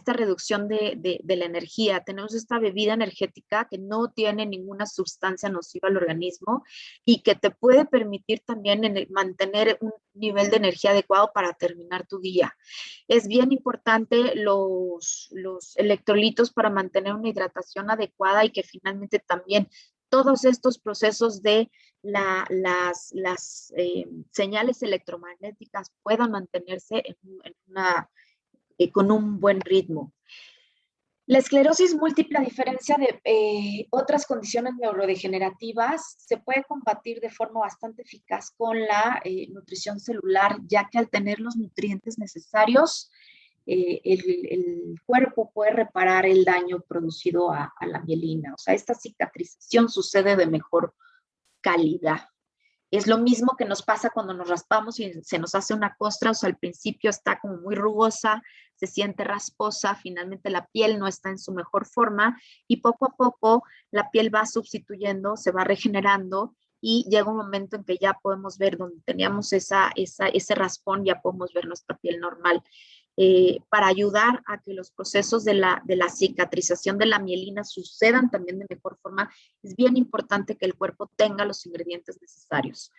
reducción de la energía. Tenemos esta bebida energética que no tiene ninguna sustancia nociva al organismo y que te puede permitir también mantener un nivel de energía adecuado para terminar tu día. Es bien importante los electrolitos para mantener una hidratación adecuada y que finalmente también todos estos procesos de las señales electromagnéticas puedan mantenerse con un buen ritmo. La esclerosis múltiple, a diferencia de otras condiciones neurodegenerativas, se puede combatir de forma bastante eficaz con la nutrición celular, ya que al tener los nutrientes necesarios, el cuerpo puede reparar el daño producido a la mielina. O sea, esta cicatrización sucede de mejor calidad. Es lo mismo que nos pasa cuando nos raspamos y se nos hace una costra, o sea, al principio está como muy rugosa, se siente rasposa, finalmente la piel no está en su mejor forma y poco a poco la piel va sustituyendo, se va regenerando y llega un momento en que ya podemos ver donde teníamos ese raspón, ya podemos ver nuestra piel normal. Para ayudar a que los procesos de la cicatrización de la mielina sucedan también de mejor forma, es bien importante que el cuerpo tenga los ingredientes necesarios.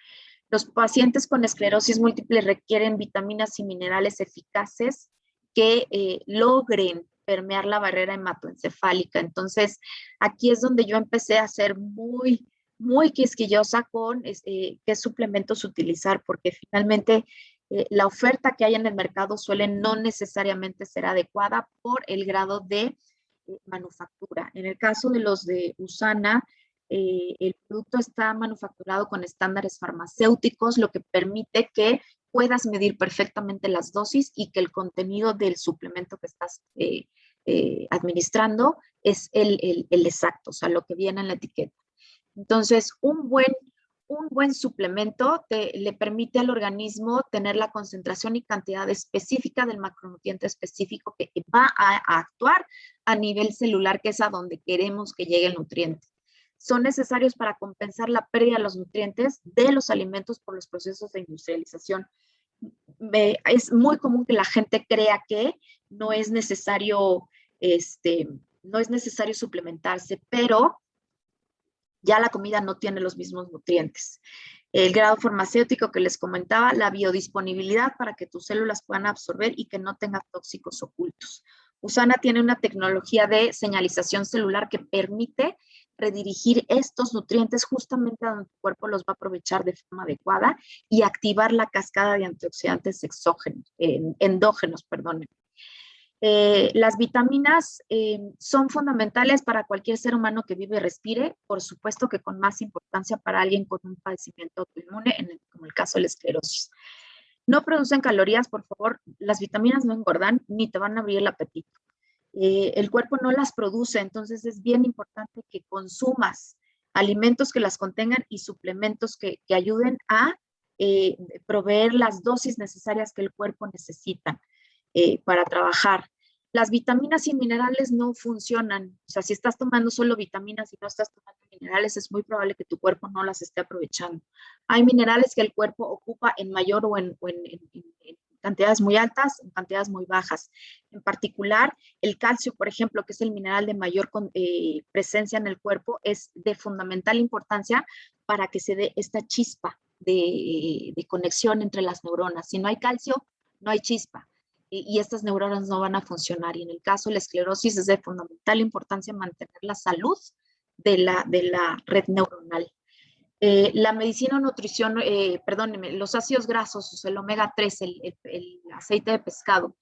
Los pacientes con esclerosis múltiple requieren vitaminas y minerales eficaces que logren permear la barrera hematoencefálica. Entonces, aquí es donde yo empecé a ser muy quisquillosa con qué suplementos utilizar, porque finalmente la oferta que hay en el mercado suele no necesariamente ser adecuada por el grado de manufactura. En el caso de los de USANA, el producto está manufacturado con estándares farmacéuticos, lo que permite que puedas medir perfectamente las dosis y que el contenido del suplemento que estás administrando es el exacto, o sea, lo que viene en la etiqueta. Entonces, un buen suplemento le permite al organismo tener la concentración y cantidad específica del macronutriente específico que va a actuar a nivel celular, que es a donde queremos que llegue el nutriente. Son necesarios para compensar la pérdida de los nutrientes de los alimentos por los procesos de industrialización. Es muy común que la gente crea que no es necesario suplementarse, pero ya la comida no tiene los mismos nutrientes. El grado farmacéutico que les comentaba, la biodisponibilidad para que tus células puedan absorber y que no tengan tóxicos ocultos. USANA tiene una tecnología de señalización celular que permite redirigir estos nutrientes justamente a donde tu cuerpo los va a aprovechar de forma adecuada y activar la cascada de antioxidantes endógenos. Las vitaminas son fundamentales para cualquier ser humano que vive y respire, por supuesto que con más importancia para alguien con un padecimiento autoinmune, como el caso de la esclerosis. No producen calorías, por favor, las vitaminas no engordan ni te van a abrir el apetito. El cuerpo no las produce, entonces es bien importante que consumas alimentos que las contengan y suplementos que ayuden a proveer las dosis necesarias que el cuerpo necesita para trabajar. Las vitaminas y minerales no funcionan. O sea, si estás tomando solo vitaminas y no estás tomando minerales, es muy probable que tu cuerpo no las esté aprovechando. Hay minerales que el cuerpo ocupa en mayor o en cantidades muy altas, en cantidades muy bajas. En particular, el calcio, por ejemplo, que es el mineral de mayor presencia en el cuerpo, es de fundamental importancia para que se dé esta chispa de conexión entre las neuronas. Si no hay calcio, no hay chispa y estas neuronas no van a funcionar. Y en el caso de la esclerosis es de fundamental importancia mantener la salud de la red neuronal. La medicina o nutrición, perdónenme, los ácidos grasos, el omega 3, el aceite de pescado,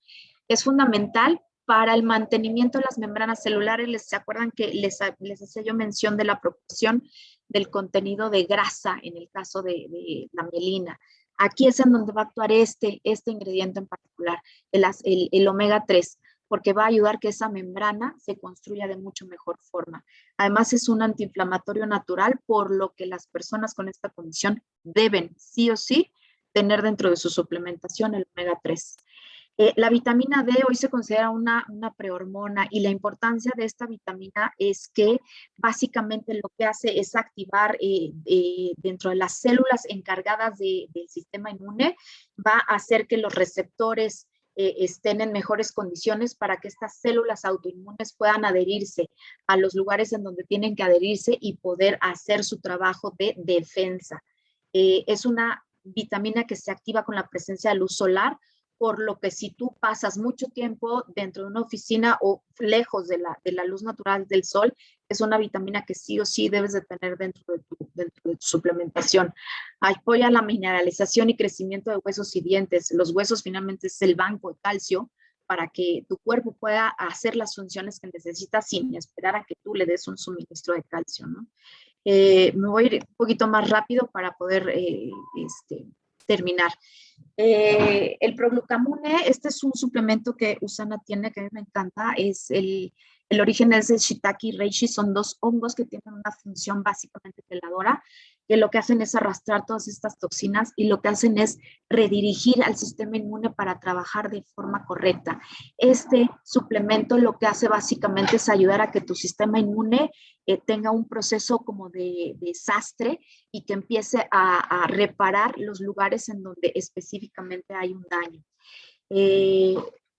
es fundamental para el mantenimiento de las membranas celulares. ¿Se acuerdan que les hacía yo mención de la proporción del contenido de grasa en el caso de la mielina? Aquí es en donde va a actuar este ingrediente en particular, el omega 3, porque va a ayudar que esa membrana se construya de mucho mejor forma. Además, es un antiinflamatorio natural, por lo que las personas con esta condición deben, sí o sí, tener dentro de su suplementación el omega 3. La vitamina D hoy se considera una prehormona y la importancia de esta vitamina es que básicamente lo que hace es activar dentro de las células encargadas del sistema inmune, va a hacer que los receptores estén en mejores condiciones para que estas células autoinmunes puedan adherirse a los lugares en donde tienen que adherirse y poder hacer su trabajo de defensa. Es una vitamina que se activa con la presencia de luz solar, por lo que si tú pasas mucho tiempo dentro de una oficina o lejos de la luz natural del sol, es una vitamina que sí o sí debes de tener dentro de tu suplementación. Apoya la mineralización y crecimiento de huesos y dientes. Los huesos finalmente es el banco de calcio para que tu cuerpo pueda hacer las funciones que necesita sin esperar a que tú le des un suministro de calcio, ¿no? Me voy a ir un poquito más rápido para poder terminar. El proglucamune, este es un suplemento que Usana tiene, que a mí me encanta, el origen es de Shiitake y Reishi, son dos hongos que tienen una función básicamente peladora, que lo que hacen es arrastrar todas estas toxinas y lo que hacen es redirigir al sistema inmune para trabajar de forma correcta. Este suplemento lo que hace básicamente es ayudar a que tu sistema inmune tenga un proceso como de desastre y que empiece a reparar los lugares en donde específicamente hay un daño.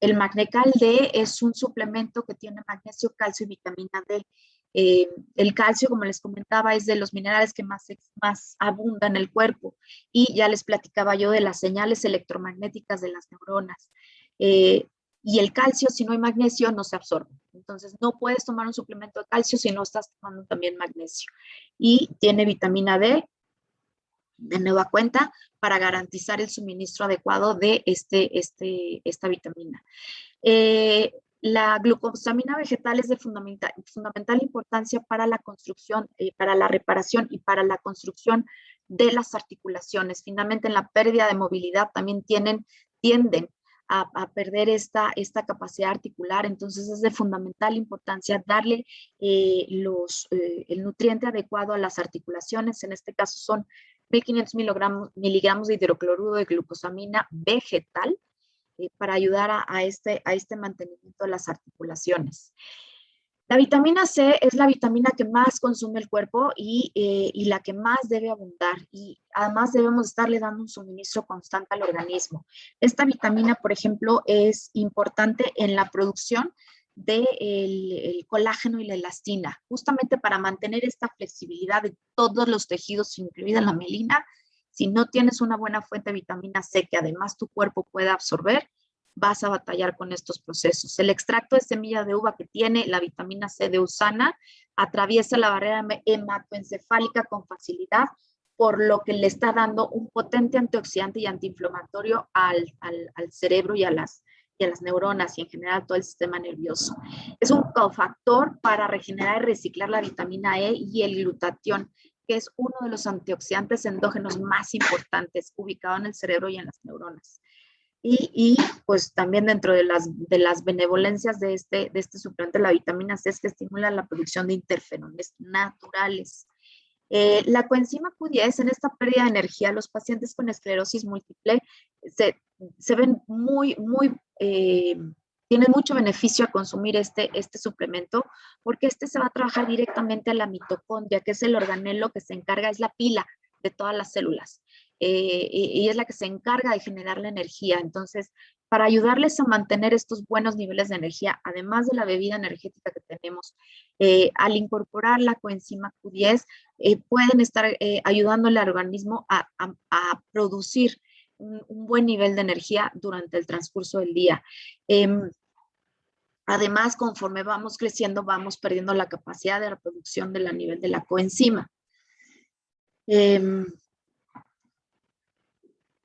El Magnecal D es un suplemento que tiene magnesio, calcio y vitamina D. El calcio, como les comentaba, es de los minerales que más abunda en el cuerpo, y ya les platicaba yo de las señales electromagnéticas de las neuronas. Y el calcio, si no hay magnesio, no se absorbe. Entonces, no puedes tomar un suplemento de calcio si no estás tomando también magnesio. Y tiene vitamina D, de nueva cuenta, para garantizar el suministro adecuado de esta vitamina. La glucosamina vegetal es de fundamental importancia para la construcción, para la reparación y para la construcción de las articulaciones. Finalmente, en la pérdida de movilidad también tienden a perder esta capacidad articular. Entonces es de fundamental importancia darle el nutriente adecuado a las articulaciones. En este caso son 1.500 miligramos de hidrocloruro de glucosamina vegetal para ayudar a este mantenimiento de las articulaciones. La vitamina C es la vitamina que más consume el cuerpo y la que más debe abundar, y además debemos estarle dando un suministro constante al organismo. Esta vitamina, por ejemplo, es importante en la producción del colágeno y la elastina, justamente para mantener esta flexibilidad de todos los tejidos, incluida la mielina. Si no tienes una buena fuente de vitamina C que además tu cuerpo pueda absorber, vas a batallar con estos procesos. El extracto de semilla de uva que tiene la vitamina C de Usana atraviesa la barrera hematoencefálica con facilidad, por lo que le está dando un potente antioxidante y antiinflamatorio al cerebro y a las neuronas y en general a todo el sistema nervioso. Es un cofactor para regenerar y reciclar la vitamina E y el glutatión, que es uno de los antioxidantes endógenos más importantes, ubicado en el cerebro y en las neuronas. Y pues también dentro de las benevolencias de este suplemento, la vitamina C, es que estimula la producción de interferones naturales. La coenzima Q10, en esta pérdida de energía, los pacientes con esclerosis múltiple se ven tienen mucho beneficio a consumir este suplemento, porque se va a trabajar directamente a la mitocondria, que es el organelo que se encarga, es la pila de todas las células, y es la que se encarga de generar la energía. Entonces, para ayudarles a mantener estos buenos niveles de energía, además de la bebida energética que tenemos, al incorporar la coenzima Q10, pueden estar ayudándole al organismo a producir un buen nivel de energía durante el transcurso del día. Además, conforme vamos creciendo, vamos perdiendo la capacidad de reproducción de la nivel de la coenzima.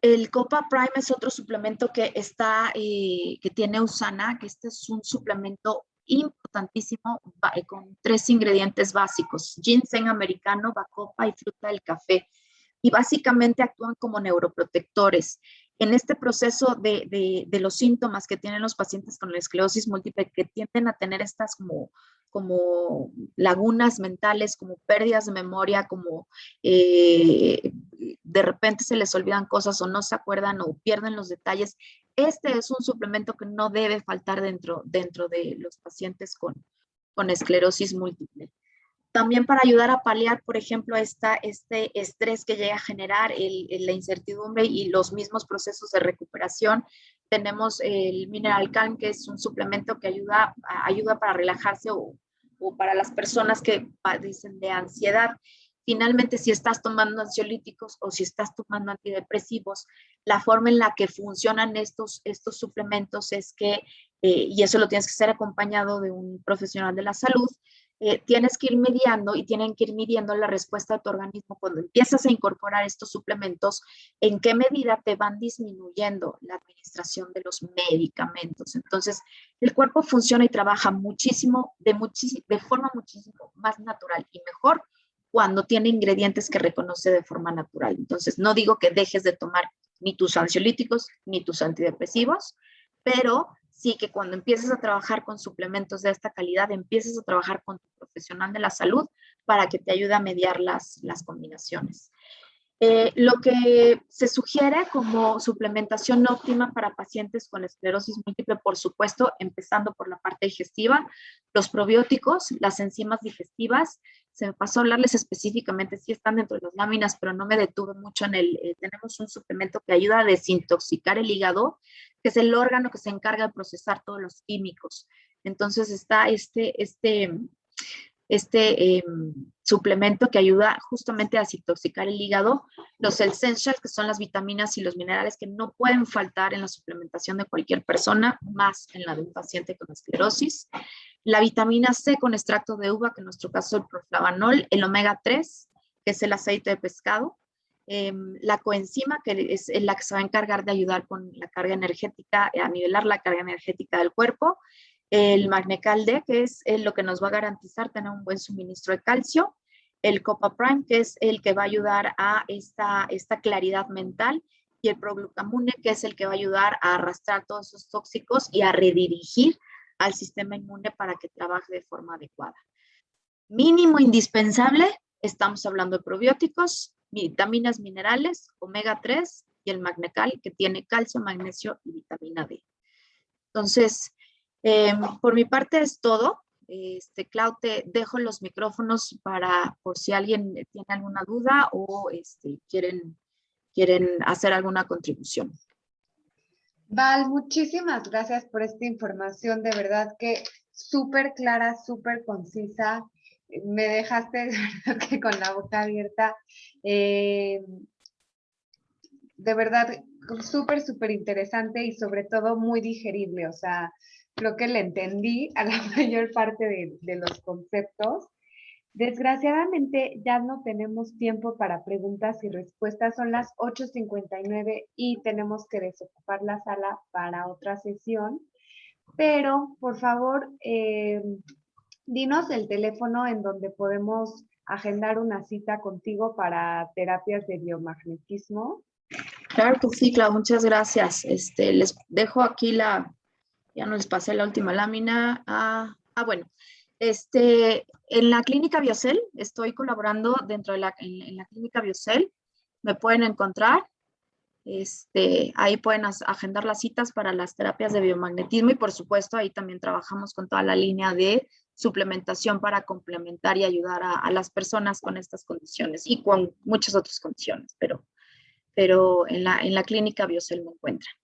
El Copa Prime es otro suplemento que que tiene Usana, que este es un suplemento importantísimo con 3 ingredientes básicos: ginseng americano, bacopa y fruta del café. Y básicamente actúan como neuroprotectores. En este proceso de los síntomas que tienen los pacientes con la esclerosis múltiple, que tienden a tener estas como lagunas mentales, como pérdidas de memoria, como de repente se les olvidan cosas o no se acuerdan o pierden los detalles, este es un suplemento que no debe faltar dentro de los pacientes con esclerosis múltiple. También para ayudar a paliar, por ejemplo, este estrés que llega a generar la incertidumbre y los mismos procesos de recuperación, tenemos el Mineral Calm, que es un suplemento que ayuda para relajarse o para las personas que padecen de ansiedad. Finalmente, si estás tomando ansiolíticos o si estás tomando antidepresivos, la forma en la que funcionan estos suplementos es que, y eso lo tienes que ser acompañado de un profesional de la salud, tienes que ir midiendo y tienen que ir midiendo la respuesta de tu organismo cuando empiezas a incorporar estos suplementos, en qué medida te van disminuyendo la administración de los medicamentos. Entonces, el cuerpo funciona y trabaja muchísimo, de forma muchísimo más natural y mejor cuando tiene ingredientes que reconoce de forma natural. Entonces, no digo que dejes de tomar ni tus ansiolíticos ni tus antidepresivos, pero sí que cuando empieces a trabajar con suplementos de esta calidad, empieces a trabajar con tu profesional de la salud para que te ayude a mediar las combinaciones. Lo que se sugiere como suplementación óptima para pacientes con esclerosis múltiple, por supuesto, empezando por la parte digestiva, los probióticos, las enzimas digestivas. Se me pasó a hablarles específicamente, sí están dentro de las láminas, pero no me detuve mucho en tenemos un suplemento que ayuda a desintoxicar el hígado, que es el órgano que se encarga de procesar todos los químicos. Entonces está suplemento que ayuda justamente a desintoxicar el hígado, los essentials, que son las vitaminas y los minerales que no pueden faltar en la suplementación de cualquier persona, más en la de un paciente con esclerosis, la vitamina C con extracto de uva, que en nuestro caso es el proflavanol, el omega 3, que es el aceite de pescado, la coenzima, que es la que se va a encargar de ayudar con la carga energética, a nivelar la carga energética del cuerpo, el Magnecal D, que es lo que nos va a garantizar tener un buen suministro de calcio, el Copa Prime, que es el que va a ayudar a esta claridad mental, y el Proglucamune, que es el que va a ayudar a arrastrar todos esos tóxicos y a redirigir al sistema inmune para que trabaje de forma adecuada. Mínimo indispensable, estamos hablando de probióticos, vitaminas, minerales, omega 3 y el Magnecal, que tiene calcio, magnesio y vitamina D. Entonces, por mi parte es todo. Clau, te dejo los micrófonos por si alguien tiene alguna duda o quieren hacer alguna contribución. Val, muchísimas gracias por esta información, de verdad que súper clara, súper concisa. Me dejaste de verdad que con la boca abierta. De verdad, súper, súper interesante y sobre todo muy digerible. O sea, creo que le entendí a la mayor parte de los conceptos. Desgraciadamente ya no tenemos tiempo para preguntas y respuestas. Son las 8:59 y tenemos que desocupar la sala para otra sesión. Pero, por favor, dinos el teléfono en donde podemos agendar una cita contigo para terapias de biomagnetismo. Claro que sí, Clau, muchas gracias. Les dejo aquí ya no les pasé la última lámina. Bueno, en la clínica Biocel, estoy colaborando dentro de en la clínica Biocel, me pueden encontrar, ahí pueden agendar las citas para las terapias de biomagnetismo y por supuesto ahí también trabajamos con toda la línea de suplementación para complementar y ayudar a las personas con estas condiciones y con muchas otras condiciones, pero en la clínica Biocel me encuentran.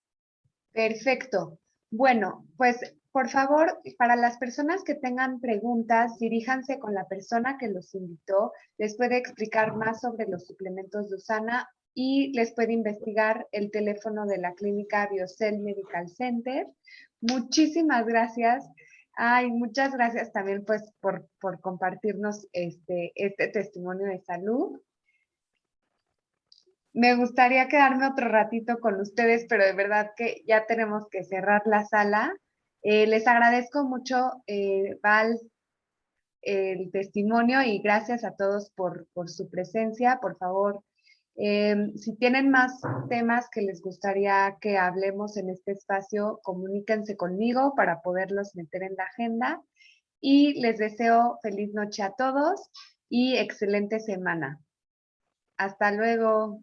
Perfecto. Bueno, pues por favor, para las personas que tengan preguntas, diríjanse con la persona que los invitó. Les puede explicar más sobre los suplementos de Usana y les puede investigar el teléfono de la clínica Biocell Medical Center. Muchísimas gracias. Ay, muchas gracias también pues por compartirnos este testimonio de salud. Me gustaría quedarme otro ratito con ustedes, pero de verdad que ya tenemos que cerrar la sala. Les agradezco mucho, Val, el testimonio y gracias a todos por su presencia. Por favor, si tienen más temas que les gustaría que hablemos en este espacio, comuníquense conmigo para poderlos meter en la agenda. Y les deseo feliz noche a todos y excelente semana. Hasta luego.